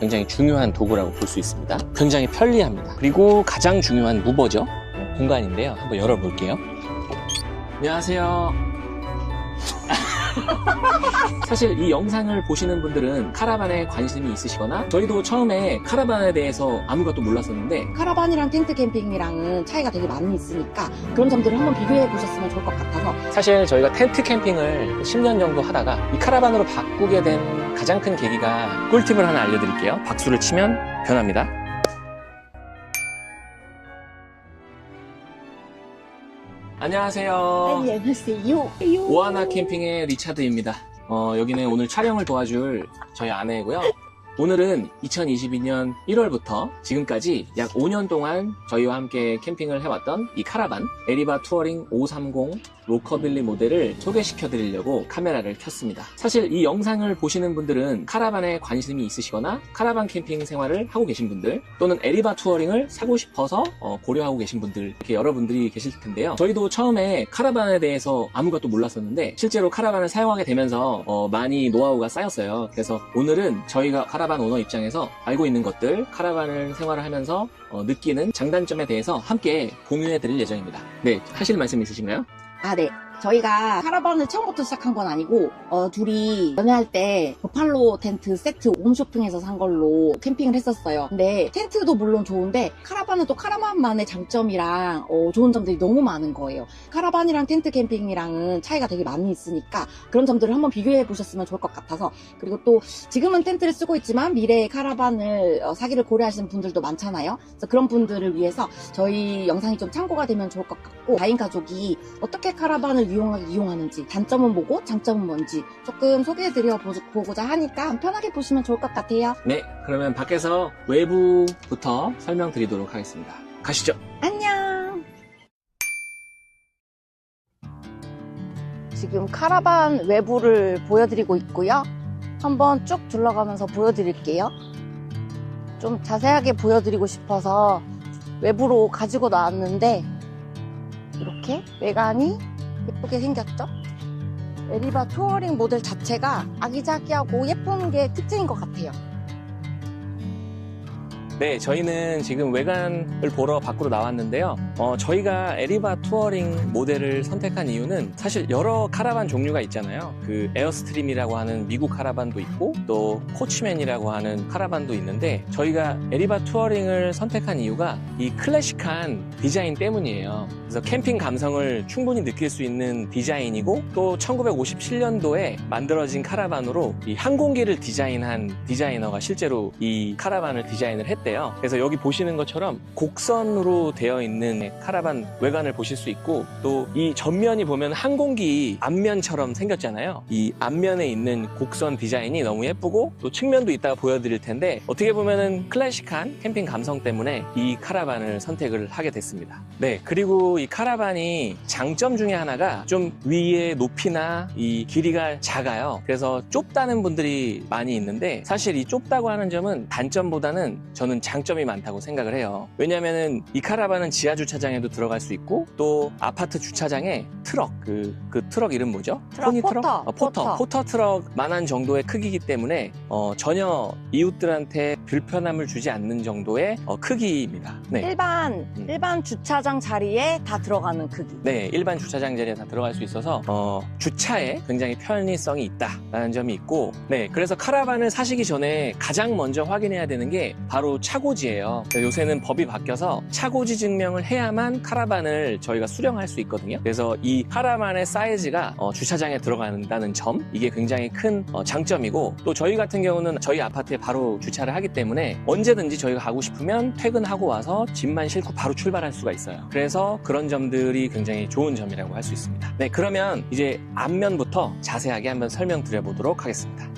굉장히 중요한 도구라고 볼 수 있습니다. 굉장히 편리합니다. 그리고 가장 중요한 무버죠. 공간인데요. 한번 열어볼게요. 안녕하세요. 사실 이 영상을 보시는 분들은 카라반에 관심이 있으시거나 저희도 처음에 카라반에 대해서 아무것도 몰랐었는데 카라반이랑 텐트 캠핑이랑은 차이가 되게 많이 있으니까 그런 점들을 한번 비교해 보셨으면 좋을 것 같아서 사실 저희가 텐트 캠핑을 10년 정도 하다가 이 카라반으로 바꾸게 된 가장 큰 계기가 꿀팁을 하나 알려드릴게요. 박수를 치면 변합니다. 안녕하세요. 안녕하세요. 오하나 캠핑의 리차드입니다. 여기는 오늘 촬영을 도와줄 저희 아내고요. 오늘은 2022년 1월부터 지금까지 약 5년 동안 저희와 함께 캠핑을 해왔던 이 카라반 에리바 투어링 530 로커빌리 모델을 소개시켜 드리려고 카메라를 켰습니다. 사실 이 영상을 보시는 분들은 카라반에 관심이 있으시거나 카라반 캠핑 생활을 하고 계신 분들 또는 에리바 투어링을 사고 싶어서 고려하고 계신 분들 이렇게 여러분들이 계실 텐데요. 저희도 처음에 카라반에 대해서 아무것도 몰랐었는데 실제로 카라반을 사용하게 되면서 많이 노하우가 쌓였어요. 그래서 오늘은 저희가 카라반 오너 입장에서 알고 있는 것들, 카라반을 생활을 하면서 느끼는 장단점에 대해서 함께 공유해 드릴 예정입니다. 네, 하실 말씀 있으신가요? 네. 저희가 카라반을 처음부터 시작한 건 아니고 둘이 연애할 때 버팔로 텐트 세트 홈쇼핑에서 산 걸로 캠핑을 했었어요. 근데 텐트도 물론 좋은데 카라반은 또 카라반만의 장점이랑 좋은 점들이 너무 많은 거예요. 카라반이랑 텐트 캠핑이랑은 차이가 되게 많이 있으니까 그런 점들을 한번 비교해 보셨으면 좋을 것 같아서 그리고 또 지금은 텐트를 쓰고 있지만 미래의 카라반을 사기를 고려하시는 분들도 많잖아요. 그래서 그런 분들을 위해서 저희 영상이 좀 참고가 되면 좋을 것 같고 4인 가족이 어떻게 카라반을 이용하는지 단점은 뭐고 장점은 뭔지 조금 소개해드려 보고자 하니까 편하게 보시면 좋을 것 같아요. 네, 그러면 밖에서 외부부터 설명드리도록 하겠습니다. 가시죠. 안녕. 지금 카라반 외부를 보여드리고 있고요. 한번 쭉 둘러가면서 보여드릴게요. 좀 자세하게 보여드리고 싶어서 외부로 가지고 나왔는데 이렇게 외관이 예쁘게 생겼죠? 에리바 투어링 모델 자체가 아기자기하고 예쁜 게 특징인 것 같아요. 네, 저희는 지금 외관을 보러 밖으로 나왔는데요. 저희가 에리바 투어링 모델을 선택한 이유는 사실 여러 카라반 종류가 있잖아요. 그 에어스트림이라고 하는 미국 카라반도 있고 또 코치맨이라고 하는 카라반도 있는데 저희가 에리바 투어링을 선택한 이유가 이 클래식한 디자인 때문이에요. 그래서 캠핑 감성을 충분히 느낄 수 있는 디자인이고 또 1957년도에 만들어진 카라반으로 이 항공기를 디자인한 디자이너가 실제로 이 카라반을 디자인을 했대요. 그래서 여기 보시는 것처럼 곡선으로 되어 있는 카라반 외관을 보실 수 있고 또 이 전면이 보면 항공기 앞면처럼 생겼잖아요. 이 앞면에 있는 곡선 디자인이 너무 예쁘고 또 측면도 이따가 보여드릴 텐데 어떻게 보면은 클래식한 캠핑 감성 때문에 이 카라반을 선택을 하게 됐습니다. 네, 그리고 이 카라반이 장점 중에 하나가 좀 위의 높이나 이 길이가 작아요. 그래서 좁다는 분들이 많이 있는데 사실 이 좁다고 하는 점은 단점보다는 저는 장점이 많다고 생각을 해요. 왜냐면은 이 카라반은 지하 주차장에도 들어갈 수 있고 또 아파트 주차장에 트럭 그 트럭 이름 뭐죠? 포터 트럭만한 정도의 크기이기 때문에 전혀 이웃들한테 불편함을 주지 않는 정도의 크기입니다. 네. 일반 주차장 자리에 다 들어가는 크기. 네, 일반 주차장 자리에 다 들어갈 수 있어서 주차에 굉장히 편리성이 있다라는 점이 있고 네, 그래서 카라반을 사시기 전에 가장 먼저 확인해야 되는 게 바로 차고지예요. 요새는 법이 바뀌어서 차고지 증명을 해야만 카라반을 저희가 수령할 수 있거든요. 그래서 이 카라반의 사이즈가 주차장에 들어간다는 점 이게 굉장히 큰 장점이고 또 저희 같은 경우는 저희 아파트에 바로 주차를 하기 때문에 언제든지 저희가 가고 싶으면 퇴근하고 와서 짐만 싣고 바로 출발할 수가 있어요. 그래서 그런 점들이 굉장히 좋은 점이라고 할 수 있습니다. 네, 그러면 이제 앞면부터 자세하게 한번 설명드려 보도록 하겠습니다.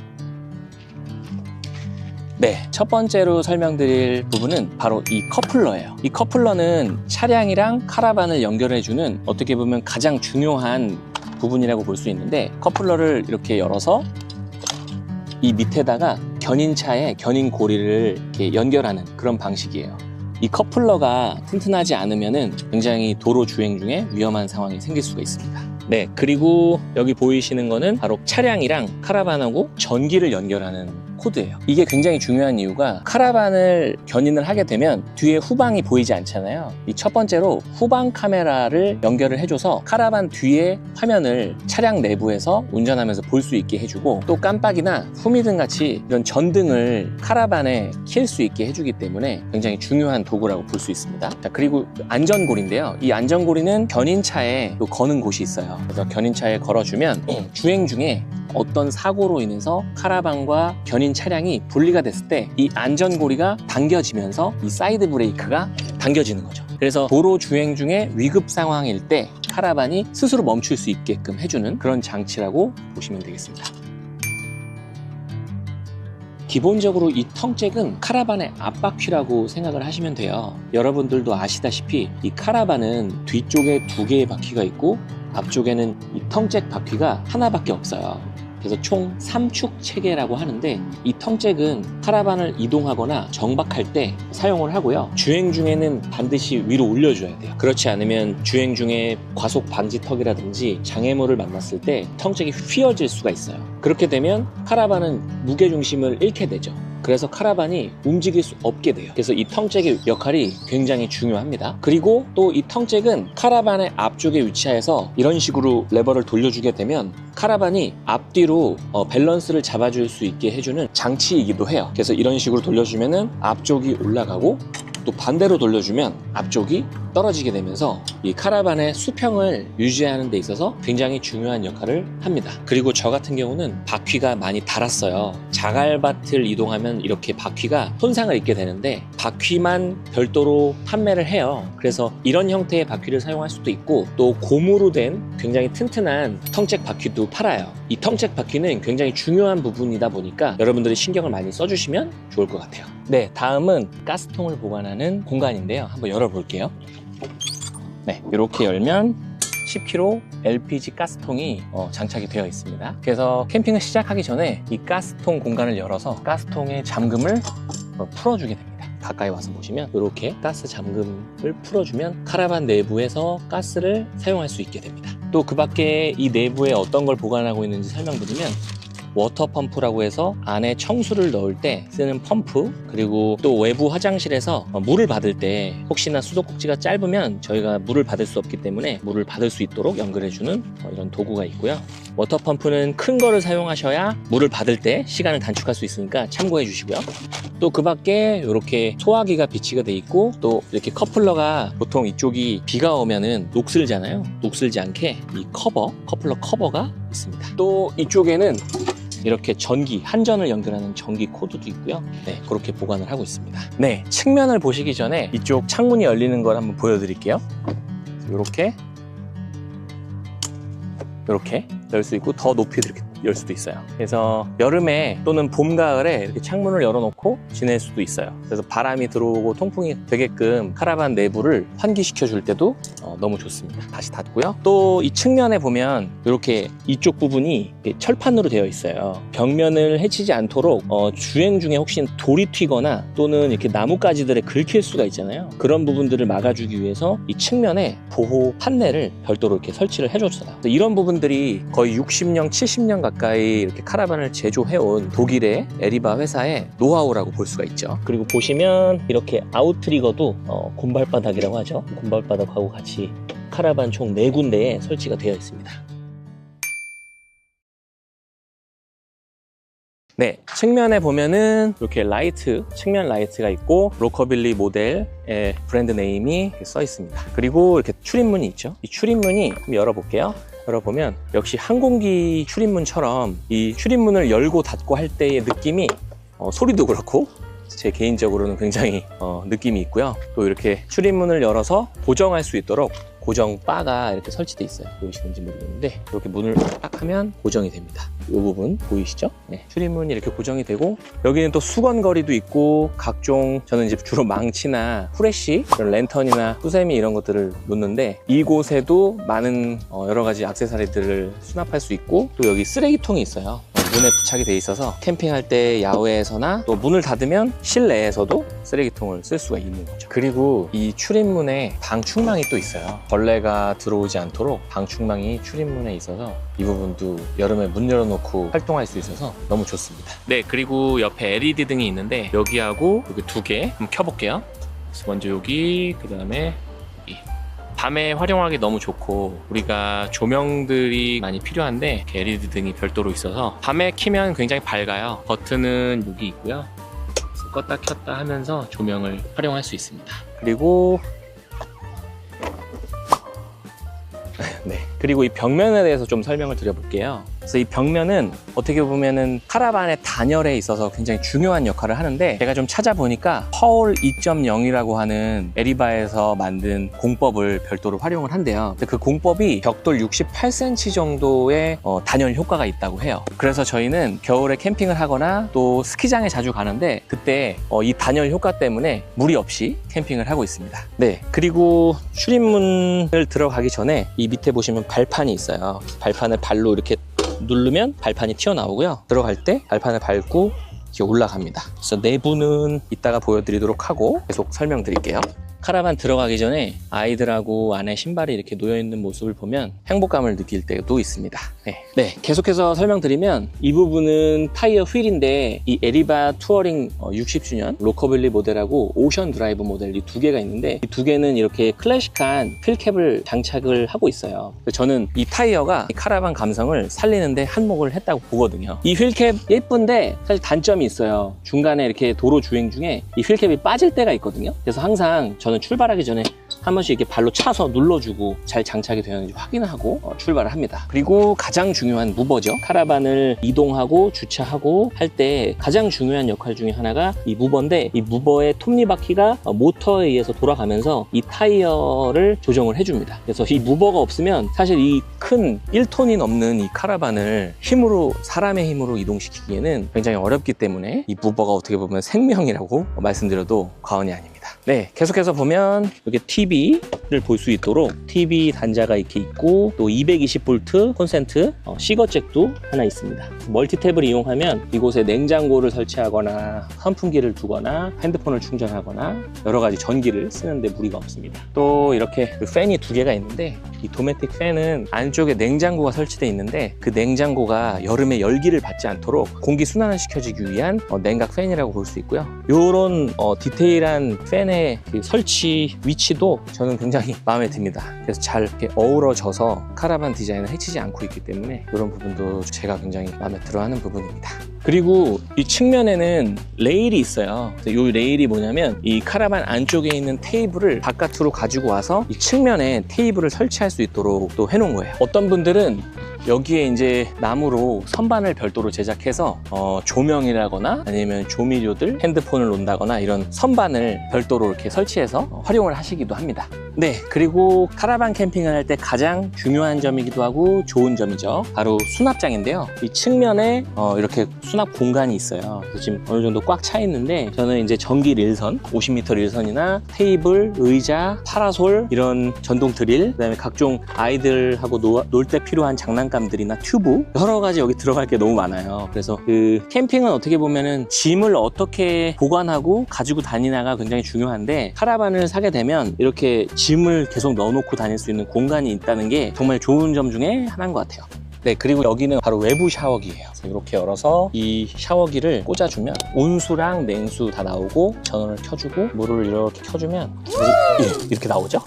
네, 첫 번째로 설명드릴 부분은 바로 이 커플러예요. 이 커플러는 차량이랑 카라반을 연결해주는 어떻게 보면 가장 중요한 부분이라고 볼 수 있는데 커플러를 이렇게 열어서 이 밑에다가 견인차에 견인 고리를 이렇게 연결하는 그런 방식이에요. 이 커플러가 튼튼하지 않으면은 굉장히 도로 주행 중에 위험한 상황이 생길 수가 있습니다. 네, 그리고 여기 보이시는 거는 바로 차량이랑 카라반하고 전기를 연결하는 코드예요. 이게 굉장히 중요한 이유가 카라반을 견인을 하게 되면 뒤에 후방이 보이지 않잖아요. 이 첫 번째로 후방 카메라를 연결을 해줘서 카라반 뒤에 화면을 차량 내부에서 운전하면서 볼 수 있게 해주고, 또 깜빡이나 후미등 같이 이런 전등을 카라반에 킬 수 있게 해주기 때문에 굉장히 중요한 도구라고 볼 수 있습니다. 자, 그리고 안전고리인데요. 이 안전고리는 견인차에 또 거는 곳이 있어요. 그래서 견인차에 걸어주면 주행 중에 어떤 사고로 인해서 카라반과 견인 차량이 분리가 됐을 때 이 안전고리가 당겨지면서 이 사이드 브레이크가 당겨지는 거죠. 그래서 도로 주행 중에 위급 상황일 때 카라반이 스스로 멈출 수 있게끔 해주는 그런 장치라고 보시면 되겠습니다. 기본적으로 이 텅잭은 카라반의 앞바퀴라고 생각을 하시면 돼요. 여러분들도 아시다시피 이 카라반은 뒤쪽에 2개의 바퀴가 있고 앞쪽에는 이 텅잭 바퀴가 하나밖에 없어요. 그래서 총 3축 체계라고 하는데, 이 텅잭은 카라반을 이동하거나 정박할 때 사용을 하고요. 주행 중에는 반드시 위로 올려줘야 돼요. 그렇지 않으면 주행 중에 과속 방지턱이라든지 장애물을 만났을 때 텅잭이 휘어질 수가 있어요. 그렇게 되면 카라반은 무게중심을 잃게 되죠. 그래서 카라반이 움직일 수 없게 돼요. 그래서 이 텅잭의 역할이 굉장히 중요합니다. 그리고 또 이 텅잭은 카라반의 앞쪽에 위치해서 이런 식으로 레버를 돌려주게 되면 카라반이 앞뒤로 밸런스를 잡아줄 수 있게 해주는 장치이기도 해요. 그래서 이런 식으로 돌려주면은 앞쪽이 올라가고, 또 반대로 돌려주면 앞쪽이 떨어지게 되면서 이 카라반의 수평을 유지하는 데 있어서 굉장히 중요한 역할을 합니다. 그리고 저 같은 경우는 바퀴가 많이 닳았어요. 자갈밭을 이동하면 이렇게 바퀴가 손상을 입게 되는데 바퀴만 별도로 판매를 해요. 그래서 이런 형태의 바퀴를 사용할 수도 있고, 또 고무로 된 굉장히 튼튼한 텅잭 바퀴도 팔아요. 이 텅잭 바퀴는 굉장히 중요한 부분이다 보니까 여러분들이 신경을 많이 써주시면 좋을 것 같아요. 네, 다음은 가스통을 보관하는 공간인데요. 한번 열어볼게요. 네, 이렇게 열면 10kg LPG 가스통이 장착이 되어 있습니다. 그래서 캠핑을 시작하기 전에 이 가스통 공간을 열어서 가스통의 잠금을 풀어주게 됩니다. 가까이 와서 보시면 이렇게 가스 잠금을 풀어주면 카라반 내부에서 가스를 사용할 수 있게 됩니다. 또 그 밖에 이 내부에 어떤 걸 보관하고 있는지 설명드리면, 워터 펌프라고 해서 안에 청수를 넣을 때 쓰는 펌프, 그리고 또 외부 화장실에서 물을 받을 때 혹시나 수도꼭지가 짧으면 저희가 물을 받을 수 없기 때문에 물을 받을 수 있도록 연결해주는 이런 도구가 있고요. 워터 펌프는 큰 거를 사용하셔야 물을 받을 때 시간을 단축할 수 있으니까 참고해 주시고요. 또 그 밖에 이렇게 소화기가 비치가 돼 있고, 또 이렇게 커플러가, 보통 이쪽이 비가 오면은 녹슬잖아요. 녹슬지 않게 이 커플러 커버가 있습니다. 또 이쪽에는 이렇게 전기, 한전을 연결하는 전기 코드도 있고요. 네, 그렇게 보관을 하고 있습니다. 네, 측면을 보시기 전에 이쪽 창문이 열리는 걸 한번 보여드릴게요. 이렇게 열 수 있고, 더 높이 이렇게 열 수도 있어요. 그래서 여름에 또는 봄, 가을에 이렇게 창문을 열어놓고 지낼 수도 있어요. 그래서 바람이 들어오고 통풍이 되게끔 카라반 내부를 환기시켜 줄 때도 너무 좋습니다. 다시 닫고요. 또 이 측면에 보면 이렇게 이쪽 부분이 철판으로 되어 있어요. 벽면을 해치지 않도록 주행 중에 혹시 돌이 튀거나 또는 이렇게 나뭇가지들에 긁힐 수가 있잖아요. 그런 부분들을 막아주기 위해서 이 측면에 보호 판넬을 별도로 이렇게 설치를 해줬어요. 이런 부분들이 거의 60년, 70년 가까이 이렇게 카라반을 제조해온 독일의 에리바 회사의 노하우라고 볼 수가 있죠. 그리고 보시면 이렇게 아웃트리거도 곰발바닥이라고 하죠. 곰발바닥하고 같이 카라반 총 4군데에 설치가 되어 있습니다. 네, 측면에 보면은 이렇게 라이트, 측면 라이트가 있고 로커빌리 모델의 브랜드 네임이 써 있습니다. 그리고 이렇게 출입문이 있죠. 이 출입문이 한번 열어볼게요. 열어보면 역시 항공기 출입문처럼 이 출입문을 열고 닫고 할 때의 느낌이 소리도 그렇고 제 개인적으로는 굉장히 느낌이 있고요. 또 이렇게 출입문을 열어서 고정할 수 있도록 고정 바가 이렇게 설치되어 있어요. 보이시는지 모르겠는데 이렇게 문을 딱 하면 고정이 됩니다. 이 부분 보이시죠? 네, 출입문이 이렇게 고정이 되고, 여기는 또 수건거리도 있고 각종, 저는 이제 주로 망치나 후레쉬, 그런 랜턴이나 수세미 이런 것들을 놓는데, 이곳에도 많은 여러 가지 액세서리들을 수납할 수 있고, 또 여기 쓰레기통이 있어요. 문에 부착이 돼 있어서 캠핑할 때 야외에서나 또 문을 닫으면 실내에서도 쓰레기통을 쓸 수가 있는 거죠. 그리고 이 출입문에 방충망이 또 있어요. 벌레가 들어오지 않도록 방충망이 출입문에 있어서 이 부분도 여름에 문 열어놓고 활동할 수 있어서 너무 좋습니다. 네, 그리고 옆에 LED 등이 있는데 여기하고 여기 두 개 한번 켜볼게요. 그래서 먼저 여기, 그 다음에 여기. 밤에 활용하기 너무 좋고 우리가 조명들이 많이 필요한데 이렇게 LED 등이 별도로 있어서 밤에 켜면 굉장히 밝아요. 버튼은 여기 있고요. 그래서 껐다 켰다 하면서 조명을 활용할 수 있습니다. 그리고 네, 그리고 이 벽면에 대해서 좀 설명을 드려볼게요. 그래서 이 벽면은 어떻게 보면은 카라반의 단열에 있어서 굉장히 중요한 역할을 하는데, 제가 좀 찾아보니까 퍼울 2.0이라고 하는 에리바에서 만든 공법을 별도로 활용을 한대요. 그 공법이 벽돌 68cm 정도의 단열 효과가 있다고 해요. 그래서 저희는 겨울에 캠핑을 하거나 또 스키장에 자주 가는데 그때 이 단열 효과 때문에 무리 없이 캠핑을 하고 있습니다. 네, 그리고 출입문을 들어가기 전에 이 밑에 보시면 발판이 있어요. 발판을 발로 이렇게 누르면 발판이 튀어나오고요. 들어갈 때 발판을 밟고 이렇게 올라갑니다. 그래서 내부는 이따가 보여드리도록 하고 계속 설명드릴게요. 카라반 들어가기 전에 아이들하고 안에 신발이 이렇게 놓여있는 모습을 보면 행복감을 느낄 때도 있습니다. 네, 계속해서 설명드리면 이 부분은 타이어 휠인데 이 에리바 투어링 60주년 로커빌리 모델하고 오션 드라이브 모델 이 두 개가 있는데 이 두 개는 이렇게 클래식한 휠캡을 장착을 하고 있어요. 저는 이 타이어가 이 카라반 감성을 살리는데 한몫을 했다고 보거든요. 이 휠캡 예쁜데 사실 단점이 있어요. 중간에 이렇게 도로 주행 중에 이 휠캡이 빠질 때가 있거든요. 그래서 항상 저는 출발하기 전에 한 번씩 이렇게 발로 차서 눌러주고 잘 장착이 되었는지 확인하고 출발을 합니다. 그리고 가장 중요한 무버죠. 카라반을 이동하고 주차하고 할 때 가장 중요한 역할 중에 하나가 이 무버인데, 이 무버의 톱니바퀴가 모터에 의해서 돌아가면서 이 타이어를 조정을 해줍니다. 그래서 이 무버가 없으면 사실 이 큰 1톤이 넘는 이 카라반을 사람의 힘으로 이동시키기에는 굉장히 어렵기 때문에 이 무버가 어떻게 보면 생명이라고 말씀드려도 과언이 아닙니다. 네, 계속해서 보면 여기 TV를 볼 수 있도록 TV 단자가 이렇게 있고 또 220V 콘센트 시거잭도 하나 있습니다. 멀티탭을 이용하면 이곳에 냉장고를 설치하거나 선풍기를 두거나 핸드폰을 충전하거나 여러 가지 전기를 쓰는데 무리가 없습니다. 또 이렇게 팬이 두 개가 있는데 이 도메틱 팬은 안쪽에 냉장고가 설치되어 있는데 그 냉장고가 여름에 열기를 받지 않도록 공기 순환을 시켜주기 위한 냉각 팬이라고 볼 수 있고요. 이런 디테일한 팬의 그 설치 위치도 저는 굉장히 마음에 듭니다. 그래서 잘 이렇게 어우러져서 카라반 디자인을 해치지 않고 있기 때문에 이런 부분도 제가 굉장히 마음에 들어하는 부분입니다. 그리고 이 측면에는 레일이 있어요. 이 레일이 뭐냐면 이 카라반 안쪽에 있는 테이블을 바깥으로 가지고 와서 이 측면에 테이블을 설치할 수 있도록 또 해놓은 거예요. 어떤 분들은 여기에 이제 나무로 선반을 별도로 제작해서 조명이라거나 아니면 조미료들, 핸드폰을 놓는다거나 이런 선반을 별도로 이렇게 설치해서 활용을 하시기도 합니다. 네, 그리고 카라반 캠핑을 할 때 가장 중요한 점이기도 하고 좋은 점이죠. 바로 수납장인데요. 이 측면에 이렇게 수납 공간이 있어요. 그래서 지금 어느 정도 꽉 차 있는데 저는 이제 전기 릴선, 50m 릴선이나 테이블, 의자, 파라솔, 이런 전동 드릴, 그다음에 각종 아이들하고 놀 때 필요한 장난감들이나 튜브, 여러 가지 여기 들어갈 게 너무 많아요. 그래서 그 캠핑은 어떻게 보면은 짐을 어떻게 보관하고 가지고 다니나가 굉장히 중요한데, 카라반을 사게 되면 이렇게 짐을 계속 넣어놓고 다닐 수 있는 공간이 있다는 게 정말 좋은 점 중에 하나인 것 같아요. 네, 그리고 여기는 바로 외부 샤워기예요. 이렇게 열어서 이 샤워기를 꽂아주면 온수랑 냉수 다 나오고 전원을 켜주고 물을 이렇게 켜주면 이렇게 나오죠.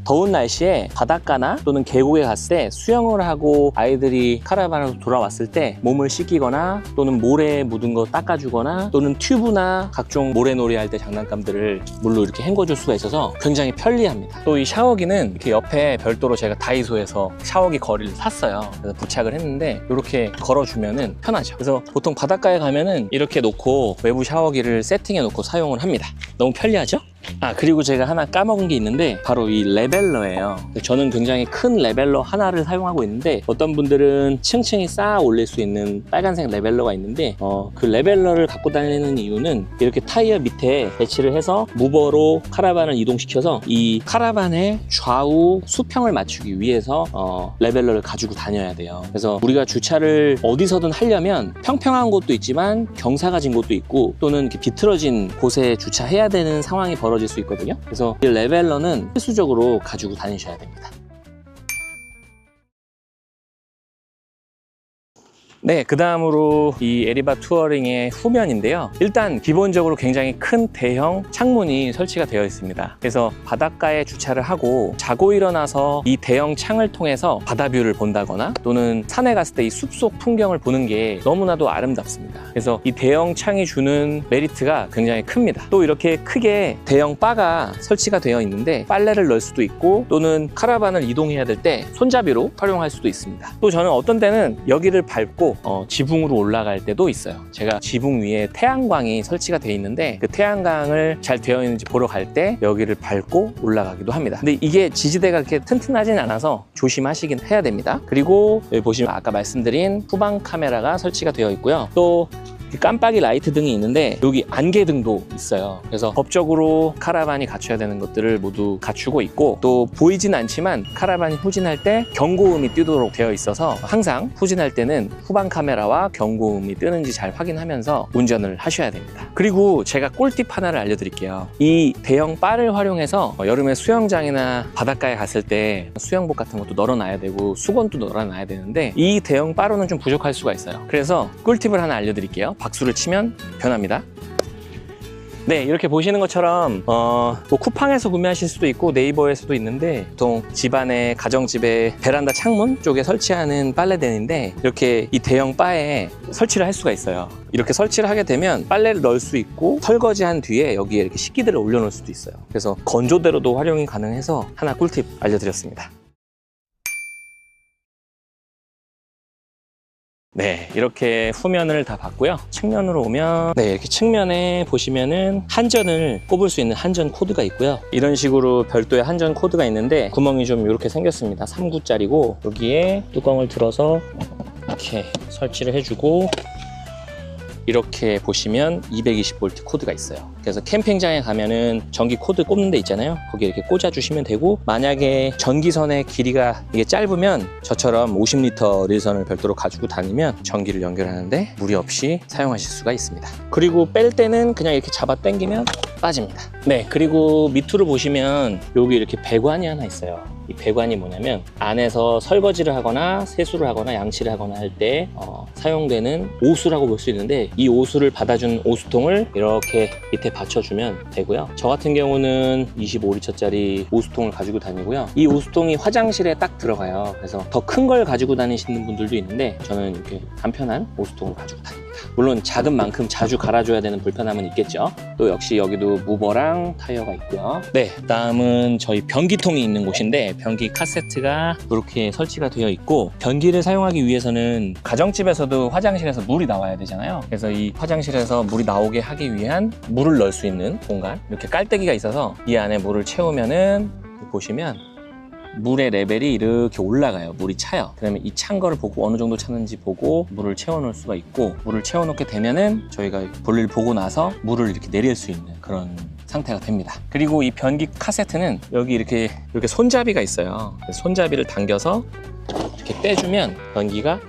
더운 날씨에 바닷가나 또는 계곡에 갔을 때 수영을 하고 아이들이 카라반으로 돌아왔을 때 몸을 씻기거나 또는 모래에 묻은 거 닦아주거나 또는 튜브나 각종 모래놀이 할 때 장난감들을 물로 이렇게 헹궈줄 수가 있어서 굉장히 편리합니다. 또 이 샤워기는 이렇게 옆에 별도로 제가 다이소에서 샤워기 거리를 샀어요. 그래서 부착을 했는데 이렇게 걸어주면은 편하죠. 그래서 보통 바닷가에 가면은 이렇게 놓고 외부 샤워기를 세팅해 놓고 사용을 합니다. 너무 편리하죠? 그리고 제가 하나 까먹은 게 있는데 바로 이 레벨러예요. 저는 굉장히 큰 레벨러 하나를 사용하고 있는데 어떤 분들은 층층이 쌓아 올릴 수 있는 빨간색 레벨러가 있는데 그 레벨러를 갖고 다니는 이유는 이렇게 타이어 밑에 배치를 해서 무버로 카라반을 이동시켜서 이 카라반의 좌우 수평을 맞추기 위해서 레벨러를 가지고 다녀야 돼요. 그래서 우리가 주차를 어디서든 하려면 평평한 곳도 있지만 경사가 진 곳도 있고 또는 이렇게 비틀어진 곳에 주차해야 되는 상황이 벌어질 수 있거든요. 그래서 이 레벨러는 필수적으로 가지고 다니셔야 됩니다. 네, 그 다음으로 이 에리바 투어링의 후면인데요. 일단 기본적으로 굉장히 큰 대형 창문이 설치가 되어 있습니다. 그래서 바닷가에 주차를 하고 자고 일어나서 이 대형 창을 통해서 바다뷰를 본다거나 또는 산에 갔을 때 이 숲속 풍경을 보는 게 너무나도 아름답습니다. 그래서 이 대형 창이 주는 메리트가 굉장히 큽니다. 또 이렇게 크게 대형 바가 설치가 되어 있는데 빨래를 넣을 수도 있고 또는 카라반을 이동해야 될 때 손잡이로 활용할 수도 있습니다. 또 저는 어떤 때는 여기를 밟고 지붕으로 올라갈 때도 있어요. 제가 지붕 위에 태양광이 설치가 되어 있는데 그 태양광을 잘 되어 있는지 보러 갈 때 여기를 밟고 올라가기도 합니다. 근데 이게 지지대가 그렇게 튼튼하진 않아서 조심하시긴 해야 됩니다. 그리고 여기 보시면 아까 말씀드린 후방 카메라가 설치가 되어 있고요. 또 깜빡이 라이트 등이 있는데 여기 안개등도 있어요. 그래서 법적으로 카라반이 갖춰야 되는 것들을 모두 갖추고 있고 또 보이진 않지만 카라반이 후진할 때 경고음이 뜨도록 되어 있어서 항상 후진할 때는 후방 카메라와 경고음이 뜨는지 잘 확인하면서 운전을 하셔야 됩니다. 그리고 제가 꿀팁 하나를 알려드릴게요. 이 대형 바를 활용해서 여름에 수영장이나 바닷가에 갔을 때 수영복 같은 것도 널어놔야 되고 수건도 널어놔야 되는데 이 대형 바로는 좀 부족할 수가 있어요. 그래서 꿀팁을 하나 알려드릴게요. 박수를 치면 변합니다. 네, 이렇게 보시는 것처럼 뭐 쿠팡에서 구매하실 수도 있고 네이버에서도 있는데 보통 집안에 가정집에 베란다 창문 쪽에 설치하는 빨래대인데 이렇게 이 대형 바에 설치를 할 수가 있어요. 이렇게 설치를 하게 되면 빨래를 넣을 수 있고 설거지한 뒤에 여기에 이렇게 식기들을 올려놓을 수도 있어요. 그래서 건조대로도 활용이 가능해서 하나 꿀팁 알려드렸습니다. 네, 이렇게 후면을 다 봤고요. 측면으로 오면 네, 이렇게 측면에 보시면은 한전을 꼽을 수 있는 한전 코드가 있고요. 이런 식으로 별도의 한전 코드가 있는데 구멍이 좀 이렇게 생겼습니다. 3구짜리고 여기에 뚜껑을 들어서 이렇게 설치를 해주고 이렇게 보시면 220V 코드가 있어요. 그래서 캠핑장에 가면은 전기 코드 꼽는 데 있잖아요. 거기 이렇게 꽂아 주시면 되고 만약에 전기선의 길이가 이게 짧으면 저처럼 50L 릴선을 별도로 가지고 다니면 전기를 연결하는데 무리 없이 사용하실 수가 있습니다. 그리고 뺄 때는 그냥 이렇게 잡아 당기면 빠집니다. 네, 그리고 밑으로 보시면 여기 이렇게 배관이 하나 있어요. 이 배관이 뭐냐면 안에서 설거지를 하거나 세수를 하거나 양치를 하거나 할 때 사용되는 오수라고 볼 수 있는데 이 오수를 받아준 오수통을 이렇게 밑에 받쳐주면 되고요. 저 같은 경우는 25리터짜리 오수통을 가지고 다니고요. 이 오수통이 화장실에 딱 들어가요. 그래서 더 큰 걸 가지고 다니시는 분들도 있는데 저는 이렇게 간편한 오수통을 가지고 다닙니다. 물론 작은 만큼 자주 갈아줘야 되는 불편함은 있겠죠. 또 역시 여기도 무버랑 타이어가 있고요. 네, 다음은 저희 변기통이 있는 곳인데 변기 카세트가 이렇게 설치가 되어 있고 변기를 사용하기 위해서는 가정집에서도 화장실에서 물이 나와야 되잖아요. 그래서 이 화장실에서 물이 나오게 하기 위한 물을 넣을 수 있는 공간 이렇게 깔때기가 있어서 이 안에 물을 채우면은 보시면 물의 레벨이 이렇게 올라가요. 물이 차요. 그러면 이 찬 거를 보고 어느 정도 차는지 보고 물을 채워 놓을 수가 있고 물을 채워 놓게 되면은 저희가 볼일 보고 나서 물을 이렇게 내릴 수 있는 그런 상태가 됩니다. 그리고 이 변기 카세트는 여기 이렇게 손잡이가 있어요. 손잡이를 당겨서 이렇게 빼주면 변기가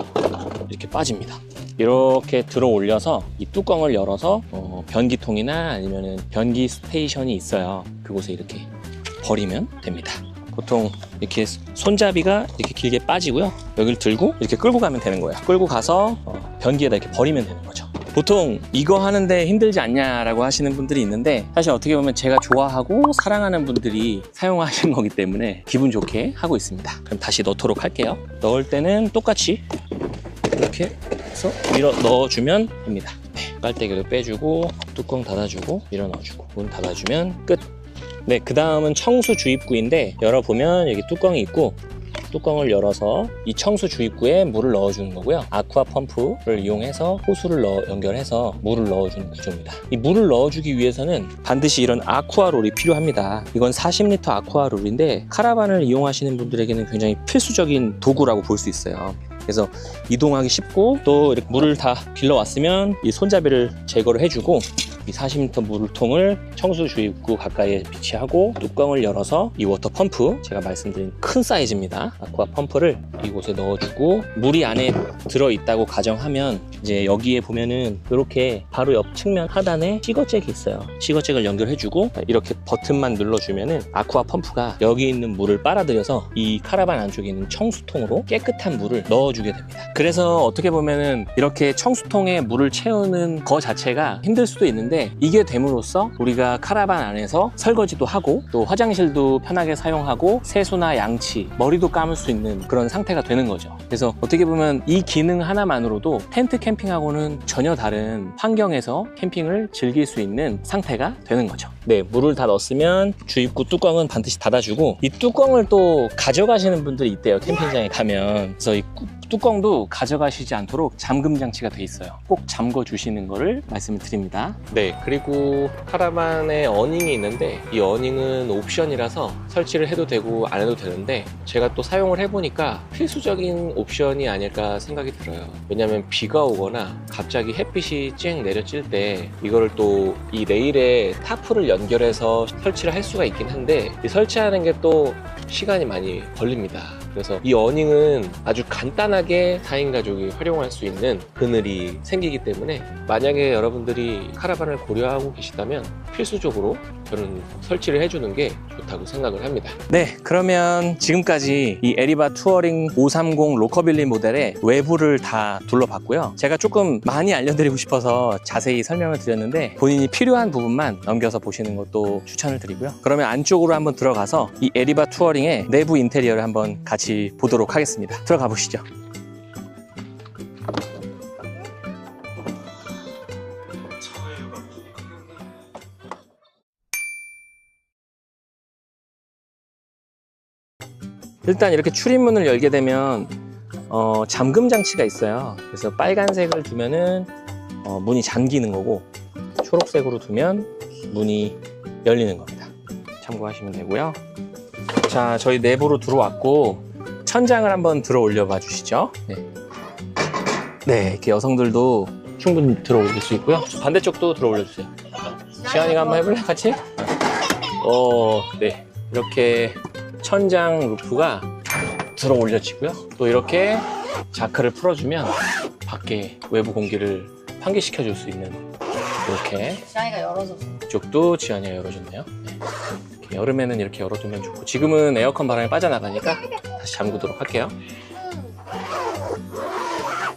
이렇게 빠집니다. 이렇게 들어 올려서 이 뚜껑을 열어서 변기통이나 아니면은 변기 스테이션이 있어요. 그곳에 이렇게 버리면 됩니다. 보통 이렇게 손잡이가 이렇게 길게 빠지고요. 여기를 들고 이렇게 끌고 가면 되는 거예요. 끌고 가서 변기에다 이렇게 버리면 되는 거죠. 보통 이거 하는데 힘들지 않냐라고 하시는 분들이 있는데 사실 어떻게 보면 제가 좋아하고 사랑하는 분들이 사용하시는 거기 때문에 기분 좋게 하고 있습니다. 그럼 다시 넣도록 할게요. 넣을 때는 똑같이 이렇게 해서 밀어 넣어주면 됩니다. 네, 깔때기를 빼주고 뚜껑 닫아주고 밀어 넣어주고 문 닫아주면 끝. 네, 그 다음은 청수 주입구인데 열어보면 여기 뚜껑이 있고 뚜껑을 열어서 이 청수 주입구에 물을 넣어주는 거고요. 아쿠아 펌프를 이용해서 호수를 연결해서 물을 넣어주는 구조입니다. 이 물을 넣어주기 위해서는 반드시 이런 아쿠아 롤이 필요합니다. 이건 40리터 아쿠아 롤인데 카라반을 이용하시는 분들에게는 굉장히 필수적인 도구라고 볼 수 있어요. 그래서 이동하기 쉽고 또 이렇게 물을 다 빌려왔으면 이 손잡이를 제거를 해주고 이 40리터 물통을 청수 주입구 가까이에 비치하고 뚜껑을 열어서 이 워터 펌프, 제가 말씀드린 큰 사이즈입니다. 아쿠아 펌프를 이곳에 넣어주고 물이 안에 들어있다고 가정하면 이제 여기에 보면은 이렇게 바로 옆 측면 하단에 시거잭이 있어요. 시거잭을 연결해주고 이렇게 버튼만 눌러주면은 아쿠아 펌프가 여기 있는 물을 빨아들여서 이 카라반 안쪽에 있는 청수통으로 깨끗한 물을 넣어주게 됩니다. 그래서 어떻게 보면은 이렇게 청수통에 물을 채우는 거 자체가 힘들 수도 있는데 이게 됨으로써 우리가 카라반 안에서 설거지도 하고 또 화장실도 편하게 사용하고 세수나 양치, 머리도 감을 수 있는 그런 상태가 되는 거죠. 그래서 어떻게 보면 이 기능 하나만으로도 텐트 캠핑하고는 전혀 다른 환경에서 캠핑을 즐길 수 있는 상태가 되는 거죠. 네, 물을 다 넣었으면 주입구 뚜껑은 반드시 닫아주고 이 뚜껑을 또 가져가시는 분들이 있대요. 캠핑장에 가면. 그래서 이 뚜껑도 가져가시지 않도록 잠금 장치가 돼 있어요. 꼭 잠궈 주시는 거를 말씀을 드립니다. 네, 그리고 카라반에 어닝이 있는데 이 어닝은 옵션이라서 설치를 해도 되고 안 해도 되는데 제가 또 사용을 해보니까 필수적인 옵션이 아닐까 생각이 들어요. 왜냐면 비가 오거나 갑자기 햇빛이 쨍 내려질 때 이거를 또 이 레일에 타프를 연결해서 설치를 할 수가 있긴 한데 이 설치하는 게 또 시간이 많이 걸립니다. 그래서 이 어닝은 아주 간단하게 4인 가족이 활용할 수 있는 그늘이 생기기 때문에 만약에 여러분들이 카라반을 고려하고 계시다면 필수적으로 저는 설치를 해주는 게 좋다고 생각을 합니다. 네, 그러면 지금까지 이 에리바 투어링 530 로커빌리 모델의 외부를 다 둘러봤고요. 제가 조금 많이 알려드리고 싶어서 자세히 설명을 드렸는데 본인이 필요한 부분만 넘겨서 보시는 것도 추천을 드리고요. 그러면 안쪽으로 한번 들어가서 이 에리바 투어링의 내부 인테리어를 한번 같이 보도록 하겠습니다. 들어가 보시죠. 일단 이렇게 출입문을 열게 되면 잠금 장치가 있어요. 그래서 빨간색을 두면은 문이 잠기는 거고 초록색으로 두면 문이 열리는 겁니다. 참고하시면 되고요. 자, 저희 내부로 들어왔고 천장을 한번 들어 올려 봐 주시죠. 네, 이렇게 여성들도 충분히 들어 올릴 수 있고요. 반대쪽도 들어 올려주세요. 시안이가 한번 해볼래? 같이? 네, 이렇게 천장 루프가 들어 올려지고요. 또 이렇게 자크를 풀어주면 밖에 외부 공기를 환기시켜 줄 수 있는 이렇게 지안이가 열어줬어. 이쪽도 지안이가 열어줬네요. 네. 이렇게 여름에는 이렇게 열어두면 좋고 지금은 에어컨 바람이 빠져나가니까 다시 잠그도록 할게요.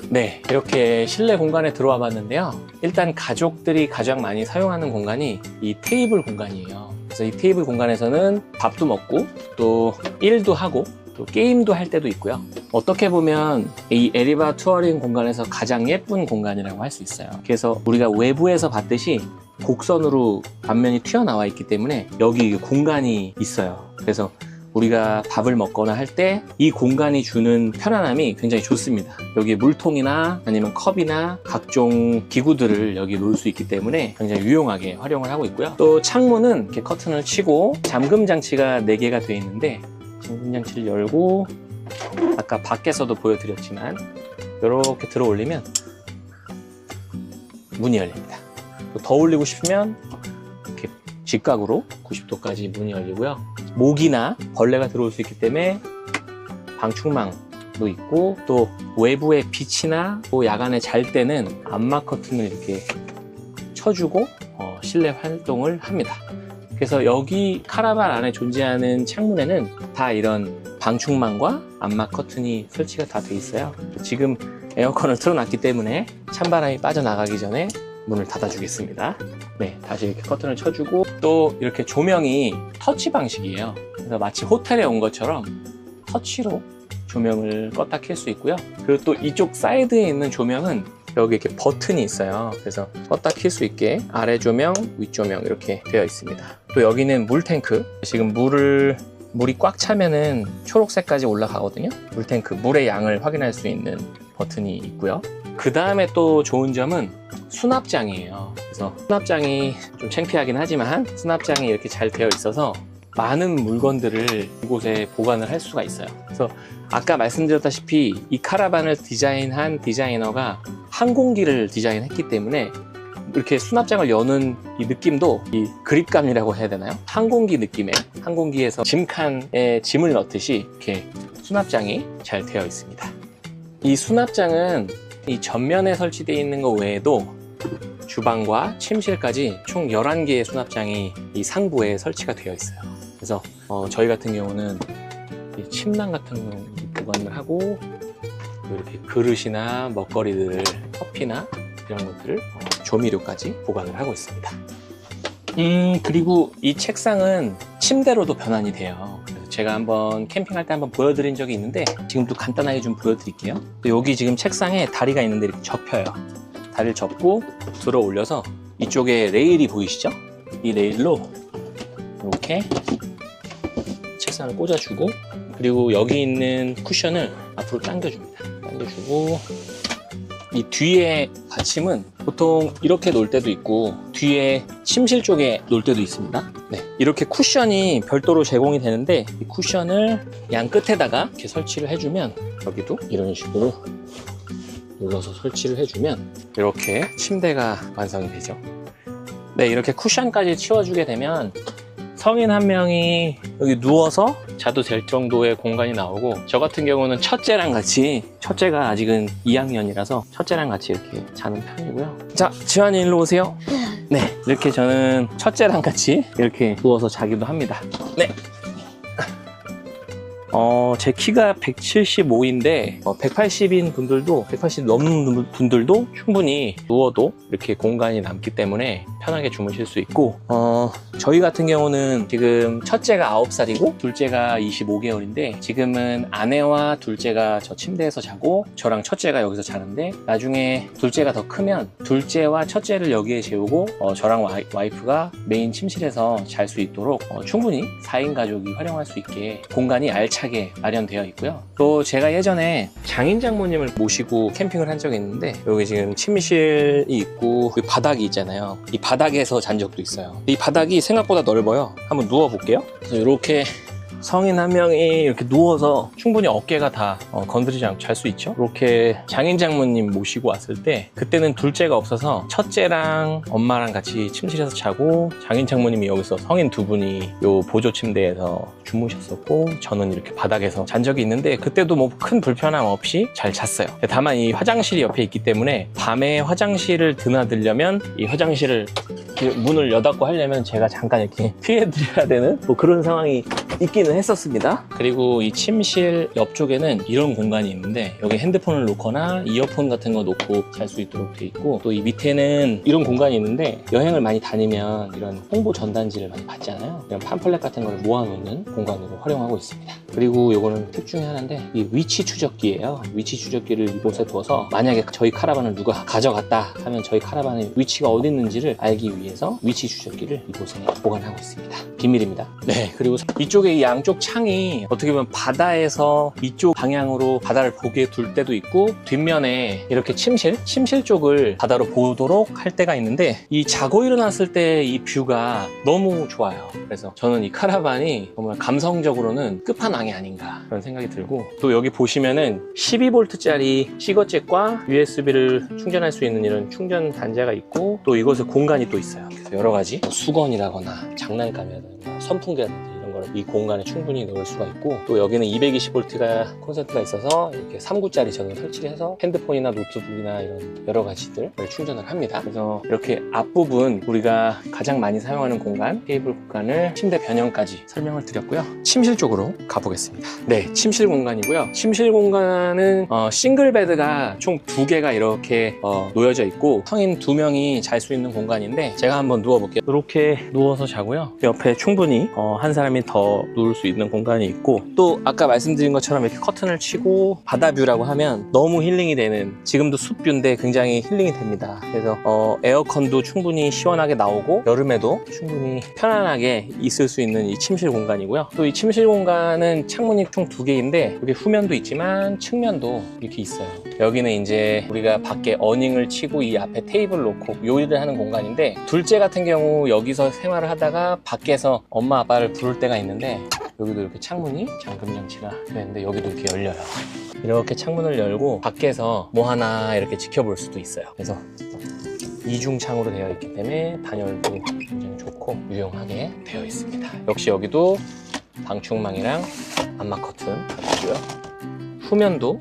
네, 이렇게 실내 공간에 들어와 봤는데요. 일단 가족들이 가장 많이 사용하는 공간이 이 테이블 공간이에요. 그래서 이 테이블 공간에서는 밥도 먹고 또 일도 하고 또 게임도 할 때도 있고요. 어떻게 보면 이 에리바 투어링 공간에서 가장 예쁜 공간이라고 할 수 있어요. 그래서 우리가 외부에서 봤듯이 곡선으로 앞면이 튀어나와 있기 때문에 여기 공간이 있어요. 그래서 우리가 밥을 먹거나 할 때 이 공간이 주는 편안함이 굉장히 좋습니다. 여기 물통이나 아니면 컵이나 각종 기구들을 여기 놓을 수 있기 때문에 굉장히 유용하게 활용을 하고 있고요. 또 창문은 이렇게 커튼을 치고 잠금 장치가 4개가 되어 있는데 잠금 장치를 열고 아까 밖에서도 보여드렸지만 이렇게 들어 올리면 문이 열립니다. 또 더 올리고 싶으면 이렇게 직각으로 90도까지 문이 열리고요. 모기나 벌레가 들어올 수 있기 때문에 방충망도 있고 또 외부의 빛이나 또 야간에 잘 때는 암막 커튼을 이렇게 쳐주고 실내 활동을 합니다. 그래서 여기 카라반 안에 존재하는 창문에는 다 이런 방충망과 암막 커튼이 설치가 다 돼 있어요. 지금 에어컨을 틀어놨기 때문에 찬바람이 빠져나가기 전에 문을 닫아주겠습니다. 네, 다시 이렇게 커튼을 쳐주고 또 이렇게 조명이 터치 방식이에요. 그래서 마치 호텔에 온 것처럼 터치로 조명을 껐다 켤 수 있고요. 그리고 또 이쪽 사이드에 있는 조명은 여기 이렇게 버튼이 있어요. 그래서 껐다 켤 수 있게 아래 조명, 위 조명 이렇게 되어 있습니다. 또 여기는 물 탱크. 지금 물을 물이 꽉 차면은 초록색까지 올라가거든요. 물탱크, 물의 양을 확인할 수 있는 버튼이 있고요. 그 다음에 또 좋은 점은 수납장이에요. 그래서 수납장이 좀 창피하긴 하지만 수납장이 이렇게 잘 되어 있어서 많은 물건들을 이곳에 보관을 할 수가 있어요. 그래서 아까 말씀드렸다시피 이 카라반을 디자인한 디자이너가 항공기를 디자인했기 때문에 이렇게 수납장을 여는 이 느낌도 이 그립감이라고 해야 되나요? 항공기 느낌의, 항공기에서 짐칸에 짐을 넣듯이 이렇게 수납장이 잘 되어 있습니다. 이 수납장은 이 전면에 설치되어 있는 것 외에도 주방과 침실까지 총 11개의 수납장이 이 상부에 설치가 되어 있어요. 그래서 저희 같은 경우는 이 침낭 같은 거 보관을 하고 이렇게 그릇이나 먹거리들을, 커피나 이런 것들을 조미료까지 보관을 하고 있습니다. 그리고 이 책상은 침대로도 변환이 돼요. 그래서 제가 한번 캠핑할 때 한번 보여드린 적이 있는데 지금도 간단하게 좀 보여드릴게요. 여기 지금 책상에 다리가 있는데 이렇게 접혀요. 다리를 접고 들어 올려서 이쪽에 레일이 보이시죠? 이 레일로 이렇게 책상을 꽂아주고, 그리고 여기 있는 쿠션을 앞으로 당겨줍니다. 당겨주고, 이 뒤에 받침은 보통 이렇게 놓을 때도 있고 뒤에 침실 쪽에 놓을 때도 있습니다. 네, 이렇게 쿠션이 별도로 제공이 되는데 이 쿠션을 양 끝에다가 이렇게 설치를 해주면, 여기도 이런 식으로 눌러서 설치를 해주면 이렇게 침대가 완성이 되죠. 네, 이렇게 쿠션까지 치워주게 되면 성인 한 명이 여기 누워서 자도 될 정도의 공간이 나오고, 저 같은 경우는 첫째랑 같이, 첫째가 아직은 2학년이라서 첫째랑 같이 이렇게 자는 편이고요. 자, 지환이 일로 오세요. 네, 이렇게 저는 첫째랑 같이 이렇게 누워서 자기도 합니다. 네. 제 키가 175인데 180인 분들도, 180 넘는 분들도 충분히 누워도 이렇게 공간이 남기 때문에 편하게 주무실 수 있고, 저희 같은 경우는 지금 첫째가 9살이고 둘째가 25개월인데 지금은 아내와 둘째가 저 침대에서 자고 저랑 첫째가 여기서 자는데, 나중에 둘째가 더 크면 둘째와 첫째를 여기에 재우고 저랑 와이프가 메인 침실에서 잘 수 있도록 충분히 4인 가족이 활용할 수 있게 공간이 알차게 마련되어 있고요. 또 제가 예전에 장인 장모님을 모시고 캠핑을 한 적이 있는데, 여기 지금 침실이 있고 그 바닥이 있잖아요. 이 바닥에서 잔 적도 있어요. 이 바닥이 생각보다 넓어요. 한번 누워 볼게요. 그래서 이렇게 성인 한 명이 이렇게 누워서 충분히 어깨가 다 건드리지 않고 잘 수 있죠. 이렇게 장인 장모님 모시고 왔을 때, 그때는 둘째가 없어서 첫째랑 엄마랑 같이 침실에서 자고 장인 장모님이 여기서 성인 두 분이 요 보조 침대에서 주무셨었고, 저는 이렇게 바닥에서 잔 적이 있는데 그때도 뭐 큰 불편함 없이 잘 잤어요. 다만 이 화장실이 옆에 있기 때문에 밤에 화장실을 드나들려면 이 화장실을 문을 여닫고 하려면 제가 잠깐 이렇게 피해드려야 되는 뭐 그런 상황이 있기는 했었습니다. 그리고 이 침실 옆쪽에는 이런 공간이 있는데, 여기 핸드폰을 놓거나 이어폰 같은 거 놓고 잘 수 있도록 돼 있고, 또 이 밑에는 이런 공간이 있는데, 여행을 많이 다니면 이런 홍보 전단지를 많이 받잖아요. 이런 팜플렛 같은 걸 모아놓는 공간으로 활용하고 있습니다. 그리고 이거는 팁 중에 하나인데, 이 위치 추적기예요. 위치 추적기를 이곳에 두어서 만약에 저희 카라반을 누가 가져갔다 하면 저희 카라반의 위치가 어디 있는지를 알기 위해서 위치 추적기를 이곳에 보관하고 있습니다. 비밀입니다. 네, 그리고 이쪽에 이 양쪽 창이 어떻게 보면 바다에서 이쪽 방향으로 바다를 보게 둘 때도 있고, 뒷면에 이렇게 침실 쪽을 바다로 보도록 할 때가 있는데, 이 자고 일어났을 때 이 뷰가 너무 좋아요. 그래서 저는 이 카라반이 정말 감성적으로는 끝판왕이 아닌가 그런 생각이 들고, 또 여기 보시면은 12V짜리 시거잭과 USB를 충전할 수 있는 이런 충전 단자가 있고, 또 이곳에 공간이 또 있어요. 그래서 여러 가지 수건이라거나 장난감이라든가 선풍기라든지 이런 걸 이 공간에 충분히 넣을 수가 있고, 또 여기는 220V가 콘센트가 있어서 이렇게 3구짜리 저는 설치를 해서 핸드폰이나 노트북이나 이런 여러 가지들을 충전을 합니다. 그래서 이렇게 앞부분 우리가 가장 많이 사용하는 공간, 테이블 공간을 침대 변형까지 설명을 드렸고요. 침실 쪽으로 가보겠습니다. 네, 침실 공간이고요. 침실 공간은 싱글 베드가 총 2개가 이렇게 놓여져 있고, 성인 2명이 잘 수 있는 공간인데, 제가 한번 누워볼게요. 이렇게 누워서 자고요. 옆에 충분히 한 사람이 더 누울 수 있는 공간이 있고, 또 아까 말씀드린 것처럼 이렇게 커튼을 치고 바다뷰라고 하면 너무 힐링이 되는, 지금도 숲뷰인데 굉장히 힐링이 됩니다. 그래서 에어컨도 충분히 시원하게 나오고 여름에도 충분히 편안하게 있을 수 있는 이 침실 공간이고요. 또 이 침실 공간은 창문이 총 2개인데 여기 후면도 있지만 측면도 이렇게 있어요. 여기는 이제 우리가 밖에 어닝을 치고 이 앞에 테이블 놓고 요리를 하는 공간인데, 둘째 같은 경우 여기서 생활을 하다가 밖에서 엄마 아빠를 부를 때가 있는데, 여기도 이렇게 창문이 잠금 장치가 되어 있는데 여기도 이렇게 열려요. 이렇게 창문을 열고 밖에서 뭐 하나 이렇게 지켜볼 수도 있어요. 그래서 이중창으로 되어 있기 때문에 단열도 굉장히 좋고 유용하게 되어 있습니다. 역시 여기도 방충망이랑 암막 커튼 있고요. 후면도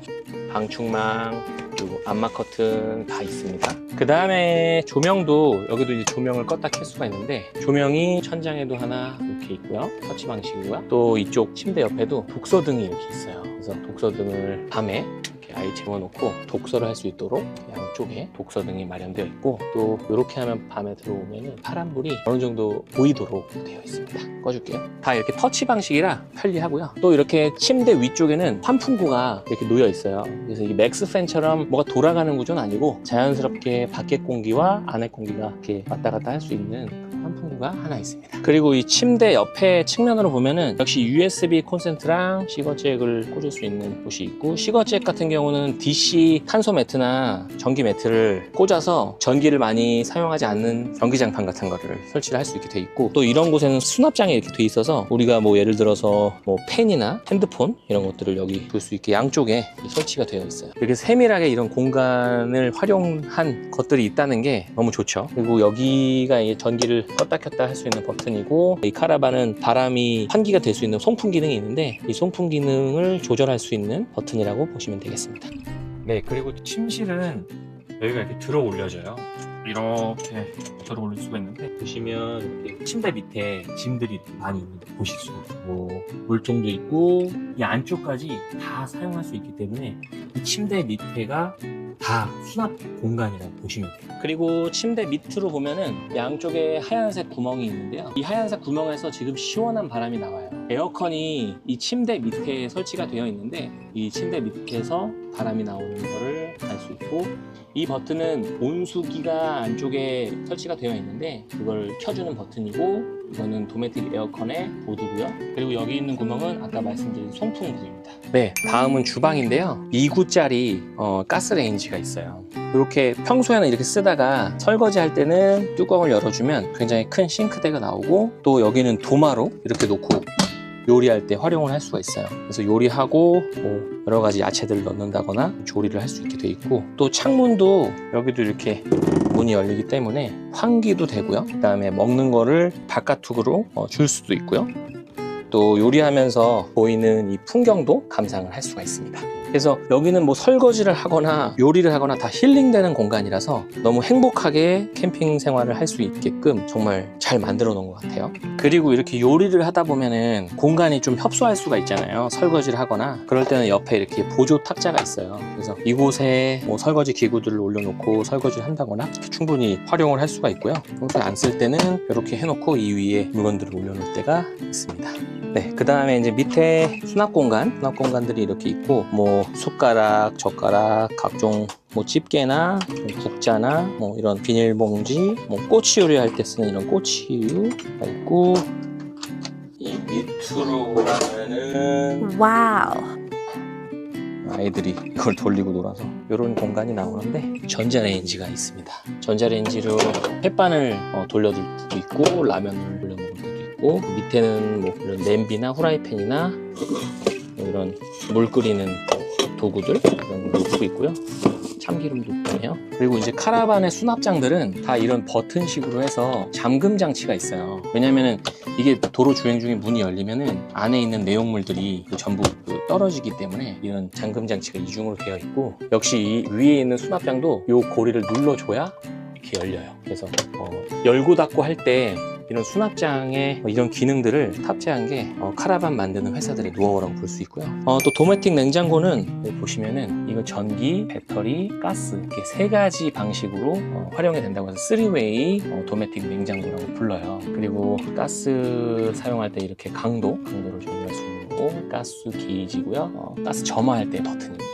방충망 그리고 암막 커튼 다 있습니다. 그 다음에 조명도, 여기도 이제 조명을 껐다 켤 수가 있는데, 조명이 천장에도 하나 이렇게 있고요. 터치 방식이고요. 또 이쪽 침대 옆에도 독서등이 이렇게 있어요. 그래서 독서등을 밤에 이렇게 아이 재워놓고 독서를 할 수 있도록 양쪽에 독서등이 마련되어 있고, 또 이렇게 하면 밤에 들어오면 파란불이 어느 정도 보이도록 되어 있습니다. 꺼줄게요. 다 이렇게 터치 방식이라 편리하고요. 또 이렇게 침대 위쪽에는 환풍구가 이렇게 놓여 있어요. 그래서 이게 맥스팬처럼 뭐가 돌아가는 구조는 아니고 자연스럽게 밖의 공기와 안의 공기가 이렇게 왔다 갔다 할 수 있는 환풍구가 하나 있습니다. 그리고 이 침대 옆에 측면으로 보면은 역시 USB 콘센트랑 시거잭을 꽂을 수 있는 곳이 있고, 시거잭 같은 경우는 DC 탄소 매트나 전기 매트를 꽂아서 전기를 많이 사용하지 않는 전기장판 같은 거를 설치를 할 수 있게 돼 있고, 또 이런 곳에는 수납장이 이렇게 돼 있어서 우리가 뭐 예를 들어서 뭐 펜이나 핸드폰 이런 것들을 여기 둘 수 있게 양쪽에 설치가 되어 있어요. 이렇게 세밀하게 이런 공간을 활용한 것들이 있다는 게 너무 좋죠. 그리고 여기가 이제 전기를 껐다 켰다 할 수 있는 버튼이고, 이 카라반은 바람이 환기가 될 수 있는 송풍 기능이 있는데, 이 송풍 기능을 조절할 수 있는 버튼이라고 보시면 되겠습니다. 네, 그리고 침실은 여기가 이렇게 들어 올려져요. 이렇게 들어 올릴 수가 있는데, 보시면 이렇게 침대 밑에 짐들이 많이 있는 거 보실 수 있고, 물통도 있고, 이 안쪽까지 다 사용할 수 있기 때문에 이 침대 밑에가 다 수납 공간이라고 보시면 돼요. 그리고 침대 밑으로 보면은 양쪽에 하얀색 구멍이 있는데요. 이 하얀색 구멍에서 지금 시원한 바람이 나와요. 에어컨이 이 침대 밑에 설치가 되어 있는데, 이 침대 밑에서 바람이 나오는 거를 알 수 있고, 이 버튼은 온수기가 안쪽에 설치가 되어 있는데 그걸 켜주는 버튼이고, 이거는 도메틱 에어컨의 보드고요. 그리고 여기 있는 구멍은 아까 말씀드린 송풍구입니다. 네, 다음은 주방인데요. 2구짜리 가스레인지가 있어요. 이렇게 평소에는 이렇게 쓰다가 설거지 할 때는 뚜껑을 열어주면 굉장히 큰 싱크대가 나오고, 또 여기는 도마로 이렇게 놓고 요리할 때 활용을 할 수가 있어요. 그래서 요리하고 뭐 여러 가지 야채들을 넣는다거나 조리를 할 수 있게 돼 있고, 또 창문도 여기도 이렇게 문이 열리기 때문에 환기도 되고요. 그 다음에 먹는 거를 바깥으로 줄 수도 있고요. 또 요리하면서 보이는 이 풍경도 감상을 할 수가 있습니다. 그래서 여기는 뭐 설거지를 하거나 요리를 하거나 다 힐링되는 공간이라서 너무 행복하게 캠핑 생활을 할 수 있게끔 정말 잘 만들어 놓은 것 같아요. 그리고 이렇게 요리를 하다 보면은 공간이 좀 협소할 수가 있잖아요. 설거지를 하거나 그럴 때는 옆에 이렇게 보조 탁자가 있어요. 그래서 이곳에 뭐 설거지 기구들을 올려놓고 설거지를 한다거나 충분히 활용을 할 수가 있고요. 평소에 안 쓸 때는 이렇게 해놓고 이 위에 물건들을 올려놓을 때가 있습니다. 네, 그 다음에 이제 밑에 수납 공간들이 이렇게 있고, 뭐 숟가락, 젓가락, 각종 뭐 집게나 국자나 뭐 이런 비닐봉지, 뭐 꼬치 요리할 때 쓰는 이런 꼬치류가 있고, 이 밑으로 가면은 와우. 아이들이 이걸 돌리고 놀아서 이런 공간이 나오는데, 전자레인지가 있습니다. 전자레인지로 햇반을 돌려둘 때도 있고, 라면을 돌려 먹을 때도 있고, 밑에는 뭐 이런 냄비나 후라이팬이나 뭐 이런 물 끓이는 도구들 이런 거 놓고 있고요. 참기름도 있네요. 그리고 이제 카라반의 수납장들은 다 이런 버튼식으로 해서 잠금 장치가 있어요. 왜냐면은 이게 도로 주행 중에 문이 열리면은 안에 있는 내용물들이 전부 떨어지기 때문에 이런 잠금 장치가 이중으로 되어 있고, 역시 이 위에 있는 수납장도 이 고리를 눌러줘야 이렇게 열려요. 그래서 열고 닫고 할 때 이런 수납장에 이런 기능들을 탑재한 게 카라반 만드는 회사들의 노하우라고 볼 수 있고요. 또 도메틱 냉장고는 여기 보시면은 이거 전기, 배터리, 가스 이렇게 세 가지 방식으로 활용이 된다고 해서 3웨이 도메틱 냉장고라고 불러요. 그리고 가스 사용할 때 이렇게 강도를 조절할 수 있는 거고, 가스 게이지고요. 가스 점화할 때 버튼입니다.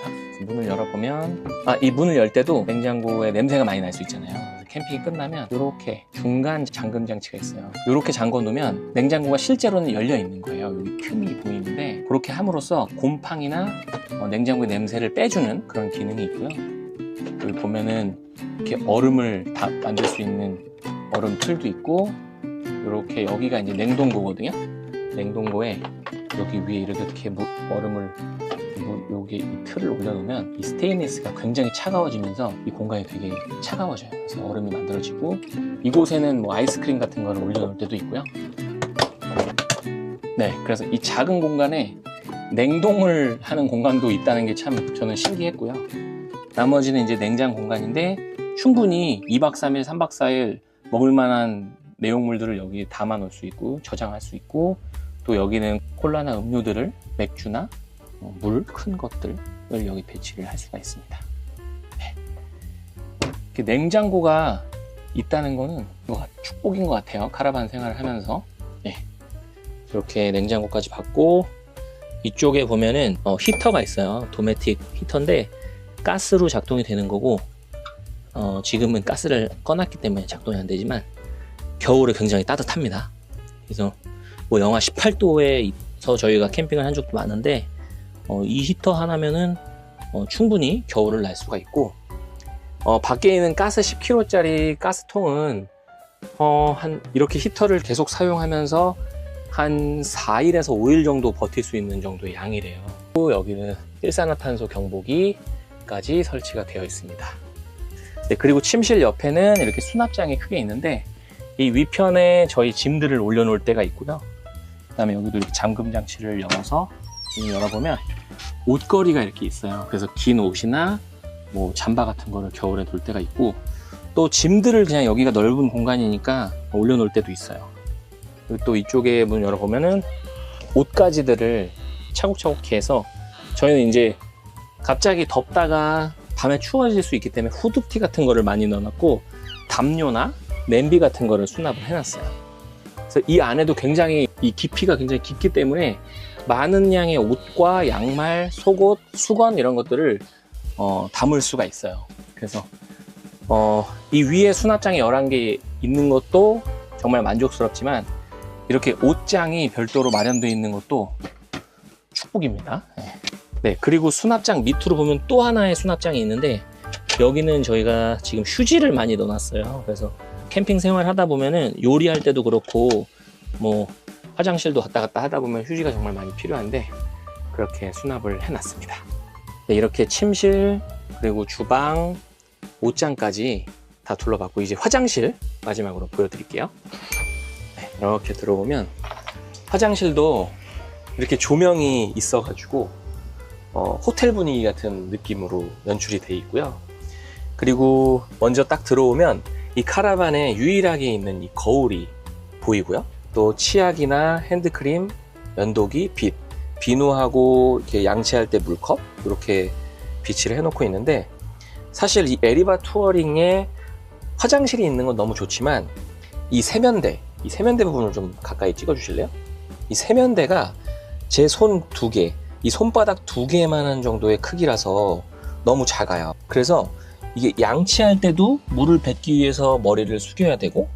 문을 열어보면 이 문을 열 때도 냉장고에 냄새가 많이 날 수 있잖아요. 캠핑이 끝나면 이렇게 중간 잠금 장치가 있어요. 이렇게 잠궈 놓으면 냉장고가 실제로는 열려 있는 거예요. 여기 틈이 보이는데 그렇게 함으로써 곰팡이나 냉장고의 냄새를 빼주는 그런 기능이 있고요. 여기 보면은 이렇게 얼음을 다 만들 수 있는 얼음 틀도 있고, 이렇게 여기가 이제 냉동고거든요. 냉동고에 여기 위에 이렇게 얼음을 여기 이 틀을 올려놓으면 이 스테인리스가 굉장히 차가워지면서 이 공간이 되게 차가워져요. 그래서 얼음이 만들어지고, 이곳에는 뭐 아이스크림 같은 거를 올려놓을 때도 있고요. 네, 그래서 이 작은 공간에 냉동을 하는 공간도 있다는 게 참 저는 신기했고요. 나머지는 이제 냉장 공간인데 충분히 2박 3일, 3박 4일 먹을 만한 내용물들을 여기 담아 놓을 수 있고 저장할 수 있고, 또 여기는 콜라나 음료들을, 맥주나 물, 큰 것들을 여기 배치를 할 수가 있습니다. 네. 이렇게 냉장고가 있다는 거는 축복인 것 같아요. 카라반 생활을 하면서. 네. 이렇게 냉장고까지 받고, 이쪽에 보면은 히터가 있어요. 도메틱 히터인데 가스로 작동이 되는 거고, 지금은 가스를 꺼놨기 때문에 작동이 안 되지만 겨울에 굉장히 따뜻합니다. 그래서 뭐 영하 18도에서 저희가 캠핑을 한 적도 많은데 이 히터 하나면은 충분히 겨울을 날 수가 있고, 밖에 있는 가스 10kg짜리 가스통은 이렇게 히터를 계속 사용하면서 한 4일에서 5일 정도 버틸 수 있는 정도의 양이래요. 또 여기는 일산화탄소 경보기까지 설치가 되어 있습니다. 네, 그리고 침실 옆에는 이렇게 수납장이 크게 있는데, 이 위편에 저희 짐들을 올려놓을 때가 있고요. 그 다음에 여기도 이렇게 잠금 장치를 열어보면 옷걸이가 이렇게 있어요. 그래서 긴 옷이나 뭐 잠바 같은 거를 겨울에 놓을 때가 있고, 또 짐들을 그냥 여기가 넓은 공간이니까 올려놓을 때도 있어요. 그리고 또 이쪽에 문 열어보면은 옷가지들을 차곡차곡히 해서, 저희는 이제 갑자기 덥다가 밤에 추워질 수 있기 때문에 후드티 같은 거를 많이 넣어놨고, 담요나 냄비 같은 거를 수납을 해놨어요. 그래서 이 안에도 굉장히 이 깊이가 굉장히 깊기 때문에 많은 양의 옷과 양말, 속옷, 수건 이런 것들을 담을 수가 있어요. 그래서 이 위에 수납장이 11개 있는 것도 정말 만족스럽지만, 이렇게 옷장이 별도로 마련되어 있는 것도 축복입니다. 네, 그리고 수납장 밑으로 보면 또 하나의 수납장이 있는데, 여기는 저희가 지금 휴지를 많이 넣어놨어요. 그래서 캠핑 생활 하다 보면은 요리할 때도 그렇고 뭐 화장실도 갔다 갔다 하다 보면 휴지가 정말 많이 필요한데 그렇게 수납을 해놨습니다. 네, 이렇게 침실, 그리고 주방, 옷장까지 다 둘러봤고, 이제 화장실 마지막으로 보여드릴게요. 네, 이렇게 들어오면 화장실도 이렇게 조명이 있어가지고 호텔 분위기 같은 느낌으로 연출이 되어 있고요. 그리고 먼저 딱 들어오면 이 카라반에 유일하게 있는 이 거울이 보이고요. 또 치약이나 핸드크림, 면도기, 빗, 비누하고 이렇게 양치할 때 물컵 이렇게 비치를 해놓고 있는데, 사실 이 에리바 투어링에 화장실이 있는 건 너무 좋지만 이 세면대 부분을 좀 가까이 찍어 주실래요? 이 세면대가 제 손 2개, 이 손바닥 2개만한 정도의 크기라서 너무 작아요. 그래서 이게 양치할 때도 물을 뱉기 위해서 머리를 숙여야 되고,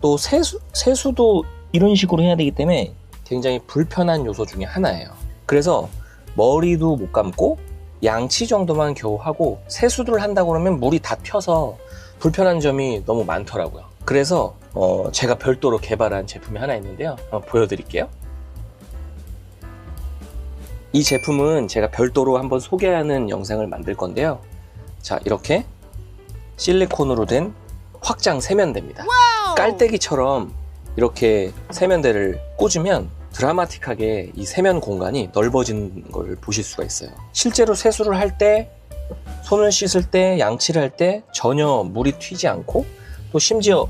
또 세수도 이런 식으로 해야 되기 때문에 굉장히 불편한 요소 중에 하나예요. 그래서 머리도 못 감고 양치 정도만 겨우 하고 세수를 한다고 그러면 물이 다 튀어서 불편한 점이 너무 많더라고요. 그래서 제가 별도로 개발한 제품이 하나 있는데요. 한번 보여드릴게요. 이 제품은 제가 별도로 한번 소개하는 영상을 만들 건데요. 자, 이렇게 실리콘으로 된 확장 세면대입니다. 깔때기처럼 이렇게 세면대를 꽂으면 드라마틱하게 이 세면 공간이 넓어진 걸 보실 수가 있어요. 실제로 세수를 할 때, 손을 씻을 때, 양치를 할 때 전혀 물이 튀지 않고, 또 심지어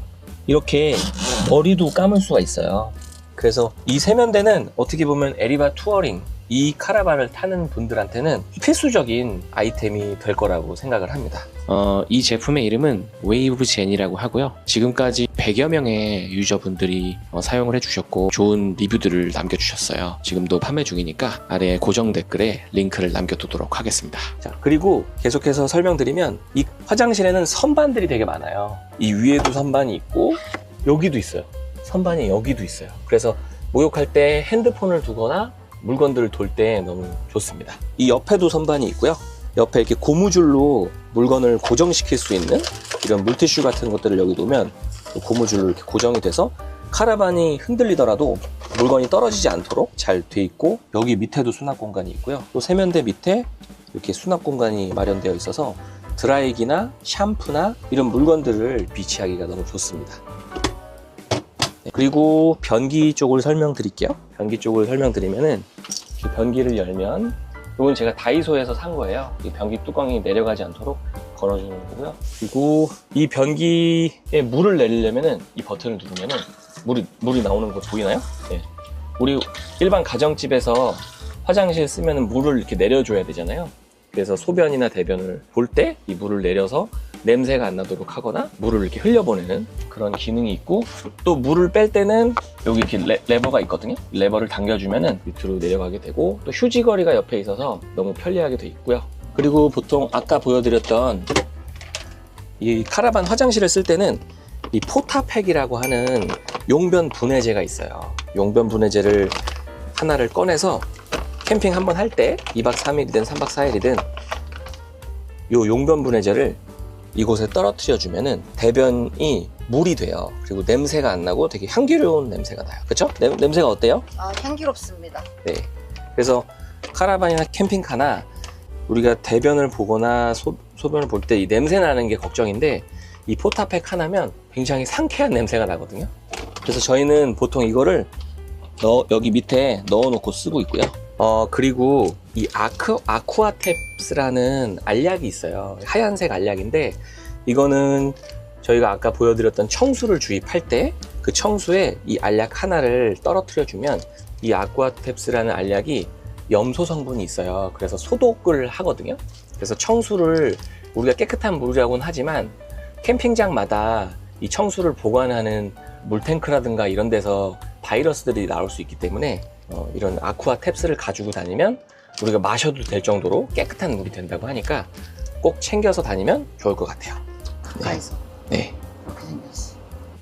이렇게 머리도 감을 수가 있어요. 그래서 이 세면대는 어떻게 보면 에리바 투어링 이 카라반을 타는 분들한테는 필수적인 아이템이 될 거라고 생각을 합니다. 이 제품의 이름은 웨이브 젠이라고 하고요. 지금까지 100여 명의 유저분들이 사용을 해주셨고 좋은 리뷰들을 남겨주셨어요. 지금도 판매 중이니까 아래 고정 댓글에 링크를 남겨두도록 하겠습니다. 자, 그리고 계속해서 설명드리면 이 화장실에는 선반들이 되게 많아요. 이 위에도 선반이 있고 여기도 있어요. 선반이 여기도 있어요. 그래서 목욕할 때 핸드폰을 두거나 물건들을 돌 때 너무 좋습니다. 이 옆에도 선반이 있고요. 옆에 이렇게 고무줄로 물건을 고정시킬 수 있는 이런 물티슈 같은 것들을 여기 놓으면 고무줄로 이렇게 고정이 돼서 카라반이 흔들리더라도 물건이 떨어지지 않도록 잘 돼 있고, 여기 밑에도 수납 공간이 있고요. 또 세면대 밑에 이렇게 수납 공간이 마련되어 있어서 드라이기나 샴푸나 이런 물건들을 비치하기가 너무 좋습니다. 그리고 변기 쪽을 설명드릴게요. 변기 쪽을 설명드리면은 이 변기를 열면, 이건 제가 다이소에서 산 거예요. 이 변기 뚜껑이 내려가지 않도록 걸어주는 거고요. 그리고 이 변기에 물을 내리려면은 이 버튼을 누르면은 물이 나오는 거 보이나요? 네. 우리 일반 가정집에서 화장실 쓰면은 물을 이렇게 내려줘야 되잖아요. 그래서 소변이나 대변을 볼 때 이 물을 내려서 냄새가 안 나도록 하거나 물을 이렇게 흘려보내는 그런 기능이 있고, 또 물을 뺄 때는 여기 이렇게 레버가 있거든요. 레버를 당겨주면은 밑으로 내려가게 되고, 또 휴지거리가 옆에 있어서 너무 편리하게 돼 있고요. 그리고 보통 아까 보여드렸던 이 카라반 화장실을 쓸 때는 이 포타팩이라고 하는 용변 분해제가 있어요. 용변 분해제를 하나를 꺼내서 캠핑 한번 할 때 2박 3일이든 3박 4일이든 요 용변 분해제를 이곳에 떨어뜨려 주면은 대변이 물이 돼요. 그리고 냄새가 안 나고 되게 향기로운 냄새가 나요. 그쵸? 냄새가 어때요? 향기롭습니다. 네. 그래서 카라반이나 캠핑카나 우리가 대변을 보거나 소변을 볼 때 이 냄새 나는 게 걱정인데, 이 포타팩 하나면 굉장히 상쾌한 냄새가 나거든요. 그래서 저희는 보통 이거를 여기 밑에 넣어놓고 쓰고 있고요. 그리고 이 아쿠아탭스라는 알약이 있어요. 하얀색 알약인데, 이거는 저희가 아까 보여드렸던 청수를 주입할 때 그 청수에 이 알약 하나를 떨어뜨려 주면 이 아쿠아탭스라는 알약이 염소 성분이 있어요. 그래서 소독을 하거든요. 그래서 청수를 우리가 깨끗한 물이라고는 하지만 캠핑장마다 이 청수를 보관하는 물탱크라든가 이런 데서 바이러스들이 나올 수 있기 때문에 이런 아쿠아탭스를 가지고 다니면 우리가 마셔도 될 정도로 깨끗한 물이 된다고 하니까 꼭 챙겨서 다니면 좋을 것 같아요. 가까이서. 네. 이렇게 생겼어.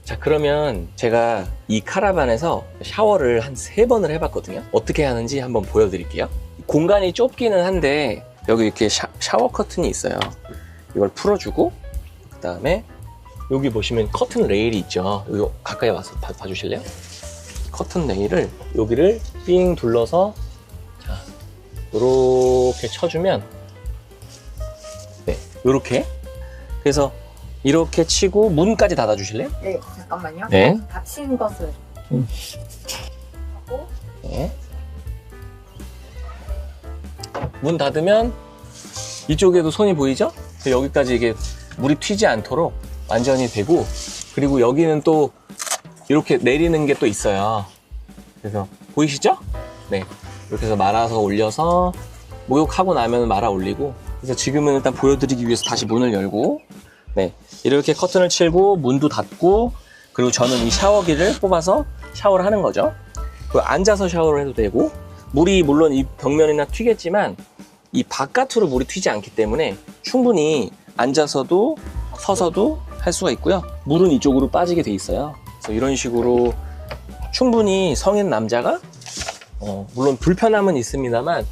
자, 그러면 제가 이 카라반에서 샤워를 한 3번을 해봤거든요. 어떻게 하는지 한번 보여드릴게요. 공간이 좁기는 한데 여기 이렇게 샤워 커튼이 있어요. 이걸 풀어주고, 그 다음에 여기 보시면 커튼 레일이 있죠. 이거 가까이 와서 봐주실래요? 커튼 레일을 여기를 삥 둘러서 자, 요렇게 쳐주면, 네, 요렇게. 그래서 이렇게 치고 문까지 닫아주실래요? 네, 잠깐만요. 네. 닫힌 것을 하고, 네. 문 닫으면 이쪽에도 손이 보이죠? 여기까지 이게 물이 튀지 않도록 완전히 되고, 그리고 여기는 또 이렇게 내리는 게 또 있어요. 그래서 보이시죠? 네. 이렇게 해서 말아서 올려서 목욕하고 나면 말아 올리고, 그래서 지금은 일단 보여드리기 위해서 다시 문을 열고, 네, 이렇게 커튼을 치고 문도 닫고, 그리고 저는 이 샤워기를 뽑아서 샤워를 하는 거죠. 그리고 앉아서 샤워를 해도 되고, 물이 물론 이 벽면이나 튀겠지만 이 바깥으로 물이 튀지 않기 때문에 충분히 앉아서도 서서도 할 수가 있고요. 물은 이쪽으로 빠지게 돼 있어요. 그래서 이런 식으로 충분히 성인 남자가 물론 불편함은 있습니다만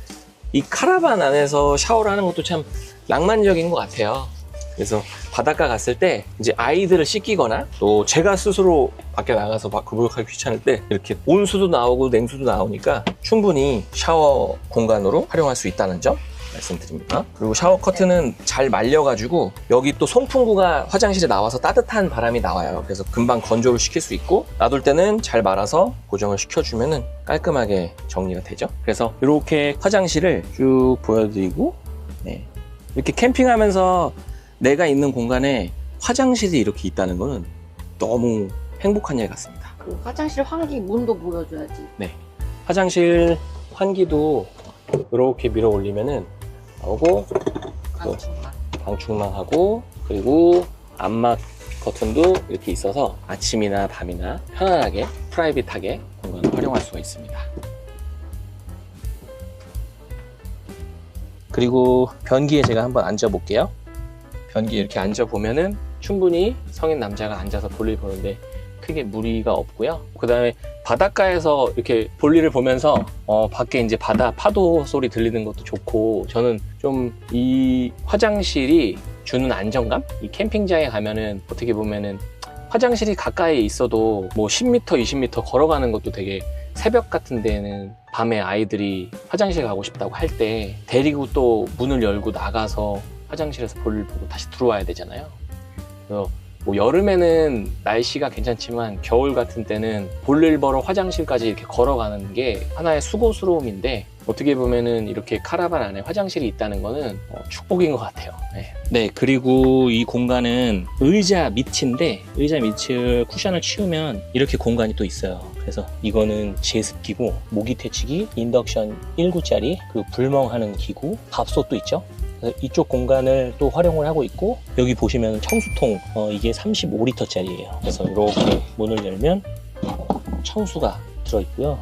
이 카라반 안에서 샤워를 하는 것도 참 낭만적인 것 같아요. 그래서 바닷가 갔을 때 이제 아이들을 씻기거나, 또 제가 스스로 밖에 나가서 목욕하기 귀찮을 때 이렇게 온수도 나오고 냉수도 나오니까 충분히 샤워 공간으로 활용할 수 있다는 점 말씀드립니다. 그리고 샤워 커튼은 잘 말려가지고 여기 또 송풍구가 화장실에 나와서 따뜻한 바람이 나와요. 그래서 금방 건조를 시킬 수 있고, 놔둘 때는 잘 말아서 고정을 시켜주면은 깔끔하게 정리가 되죠. 그래서 이렇게 화장실을 쭉 보여드리고, 네, 이렇게 캠핑하면서 내가 있는 공간에 화장실이 이렇게 있다는 거는 너무 행복한 일 같습니다. 그 화장실 환기 문도 보여줘야지. 화장실 환기도 이렇게 밀어 올리면은 나오고, 또 방충망하고, 그리고 암막 커튼도 이렇게 있어서 아침이나 밤이나 편안하게 프라이빗하게 공간을 활용할 수가 있습니다. 그리고 변기에 제가 한번 앉아 볼게요. 변기에 이렇게 앉아 보면은 충분히 성인 남자가 앉아서 볼일 보는데 크게 무리가 없고요. 그 다음에 바닷가에서 이렇게 볼일을 보면서 밖에 이제 바다 파도 소리 들리는 것도 좋고, 저는 좀 이 화장실이 주는 안정감? 이 캠핑장에 가면은 어떻게 보면은 화장실이 가까이에 있어도 뭐 10m, 20m 걸어가는 것도 되게, 새벽 같은 데는 밤에 아이들이 화장실 가고 싶다고 할 때 데리고 또 문을 열고 나가서 화장실에서 볼일 보고 다시 들어와야 되잖아요. 그래서 뭐 여름에는 날씨가 괜찮지만 겨울 같은 때는 볼일 보러 화장실까지 이렇게 걸어가는 게 하나의 수고스러움인데, 어떻게 보면은 이렇게 카라반 안에 화장실이 있다는 거는 축복인 것 같아요. 네, 그리고 이 공간은 의자 밑인데, 의자 밑을 쿠션을 치우면 이렇게 공간이 또 있어요. 그래서 이거는 제습기고, 모기 퇴치기, 인덕션 1구짜리, 그리고 불멍하는 기구, 밥솥도 있죠. 이쪽 공간을 또 활용을 하고 있고, 여기 보시면 청수통, 이게 35리터짜리예요. 그래서 이렇게 문을 열면 청수가 들어있고요.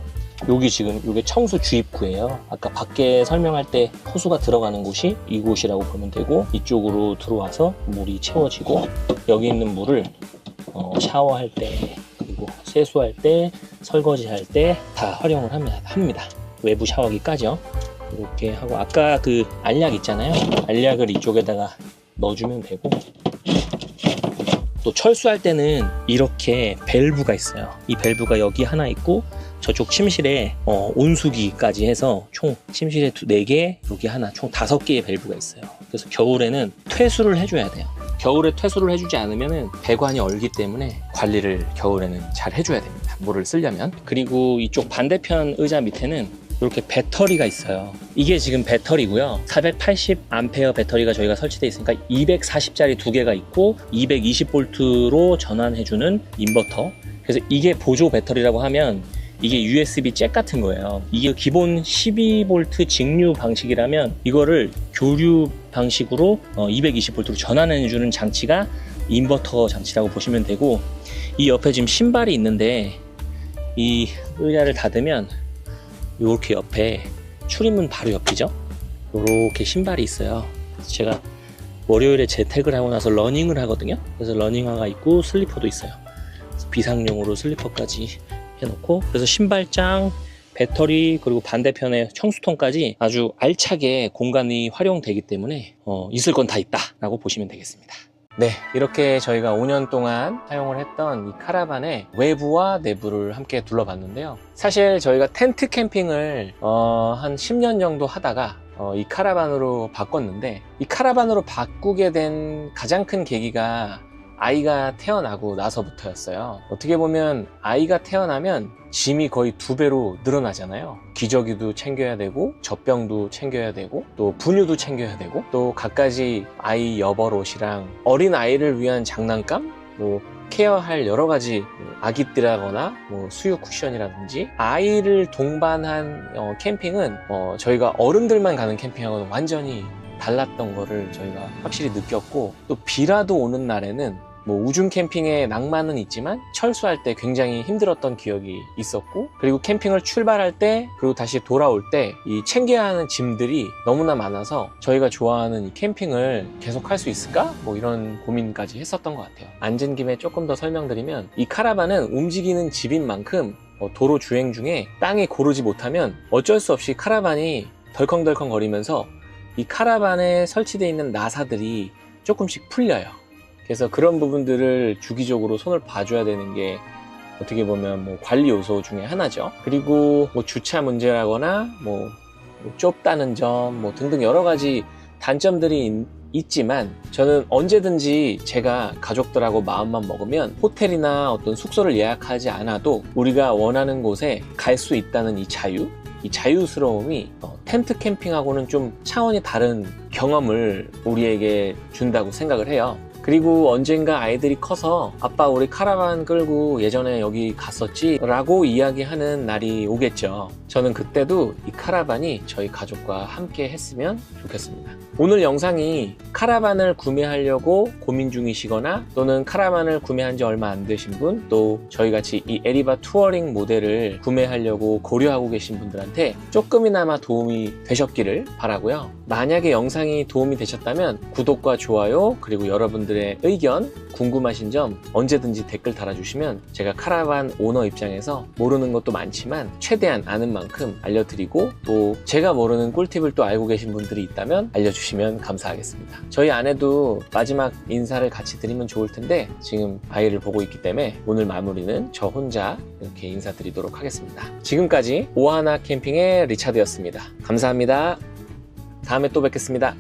여기 지금 이게 청수 주입구예요. 아까 밖에 설명할 때 호수가 들어가는 곳이 이곳이라고 보면 되고, 이쪽으로 들어와서 물이 채워지고, 여기 있는 물을 샤워할 때, 그리고 세수할 때, 설거지할 때 다 활용을 합니다. 외부 샤워기까지요. 이렇게 하고, 아까 그 알약 있잖아요. 알약을 이쪽에다가 넣어주면 되고, 또 철수할 때는 이렇게 밸브가 있어요. 이 밸브가 여기 하나 있고, 저쪽 침실에 온수기까지 해서 총 침실에 4개, 여기 하나, 총 5개의 밸브가 있어요. 그래서 겨울에는 퇴수를 해줘야 돼요. 겨울에 퇴수를 해주지 않으면 배관이 얼기 때문에 관리를 겨울에는 잘 해줘야 됩니다. 물을 쓰려면. 그리고 이쪽 반대편 의자 밑에는 이렇게 배터리가 있어요. 이게 지금 배터리고요. 480A 배터리가 저희가 설치되어 있으니까 240짜리 2개가 있고, 220V로 전환해주는 인버터. 그래서 이게 보조 배터리라고 하면 이게 USB 잭 같은 거예요. 이게 기본 12V 직류 방식이라면 이거를 교류 방식으로 220V로 전환해주는 장치가 인버터 장치라고 보시면 되고, 이 옆에 지금 신발이 있는데, 이 의자를 닫으면 이렇게 옆에 출입문 바로 옆이죠. 이렇게 신발이 있어요. 제가 월요일에 재택을 하고 나서 러닝을 하거든요. 그래서 러닝화가 있고 슬리퍼도 있어요. 비상용으로 슬리퍼까지 해놓고, 그래서 신발장, 배터리, 그리고 반대편에 청수통까지 아주 알차게 공간이 활용되기 때문에 있을 건 다 있다 라고 보시면 되겠습니다. 네, 이렇게 저희가 5년 동안 사용을 했던 이 카라반의 외부와 내부를 함께 둘러봤는데요. 사실 저희가 텐트 캠핑을 한 10년 정도 하다가 이 카라반으로 바꿨는데, 이 카라반으로 바꾸게 된 가장 큰 계기가 아이가 태어나고 나서부터였어요. 어떻게 보면 아이가 태어나면 짐이 거의 2배로 늘어나잖아요. 기저귀도 챙겨야 되고, 젖병도 챙겨야 되고, 또 분유도 챙겨야 되고, 또 갖가지 아이 여벌옷이랑 어린 아이를 위한 장난감, 뭐 케어할 여러 가지 아기띠라거나 뭐 수유 쿠션이라든지, 아이를 동반한 캠핑은 저희가 어른들만 가는 캠핑하고는 완전히 달랐던 거를 저희가 확실히 느꼈고, 또 비라도 오는 날에는 뭐 우중 캠핑의 낭만은 있지만 철수할 때 굉장히 힘들었던 기억이 있었고, 그리고 캠핑을 출발할 때, 그리고 다시 돌아올 때 이 챙겨야 하는 짐들이 너무나 많아서 저희가 좋아하는 이 캠핑을 계속 할 수 있을까? 뭐 이런 고민까지 했었던 것 같아요. 앉은 김에 조금 더 설명드리면, 이 카라반은 움직이는 집인 만큼 도로 주행 중에 땅이 고르지 못하면 어쩔 수 없이 카라반이 덜컹덜컹 거리면서 이 카라반에 설치되어 있는 나사들이 조금씩 풀려요. 그래서 그런 부분들을 주기적으로 손을 봐줘야 되는 게 어떻게 보면 뭐 관리 요소 중에 하나죠. 그리고 뭐 주차 문제라거나 뭐 좁다는 점 뭐 등등 여러 가지 단점들이 있지만, 저는 언제든지 제가 가족들하고 마음만 먹으면 호텔이나 어떤 숙소를 예약하지 않아도 우리가 원하는 곳에 갈 수 있다는 이 자유스러움이 텐트 캠핑하고는 좀 차원이 다른 경험을 우리에게 준다고 생각을 해요. 그리고 언젠가 아이들이 커서 아빠 우리 카라반 끌고 예전에 여기 갔었지 라고 이야기하는 날이 오겠죠. 저는 그때도 이 카라반이 저희 가족과 함께 했으면 좋겠습니다. 오늘 영상이 카라반을 구매하려고 고민 중이시거나 또는 카라반을 구매한 지 얼마 안 되신 분, 또 저희같이 이 에리바 투어링 모델을 구매하려고 고려하고 계신 분들한테 조금이나마 도움이 되셨기를 바라고요. 만약에 영상이 도움이 되셨다면 구독과 좋아요, 그리고 여러분들의 의견, 궁금하신 점 언제든지 댓글 달아주시면 제가 카라반 오너 입장에서 모르는 것도 많지만 최대한 아는 만큼 알려드리고, 또 제가 모르는 꿀팁을 또 알고 계신 분들이 있다면 알려주시면 감사하겠습니다. 저희 아내도 마지막 인사를 같이 드리면 좋을 텐데 지금 아이를 보고 있기 때문에 오늘 마무리는 저 혼자 이렇게 인사드리도록 하겠습니다. 지금까지 오하나 캠핑의 리차드였습니다. 감사합니다. 다음에 또 뵙겠습니다.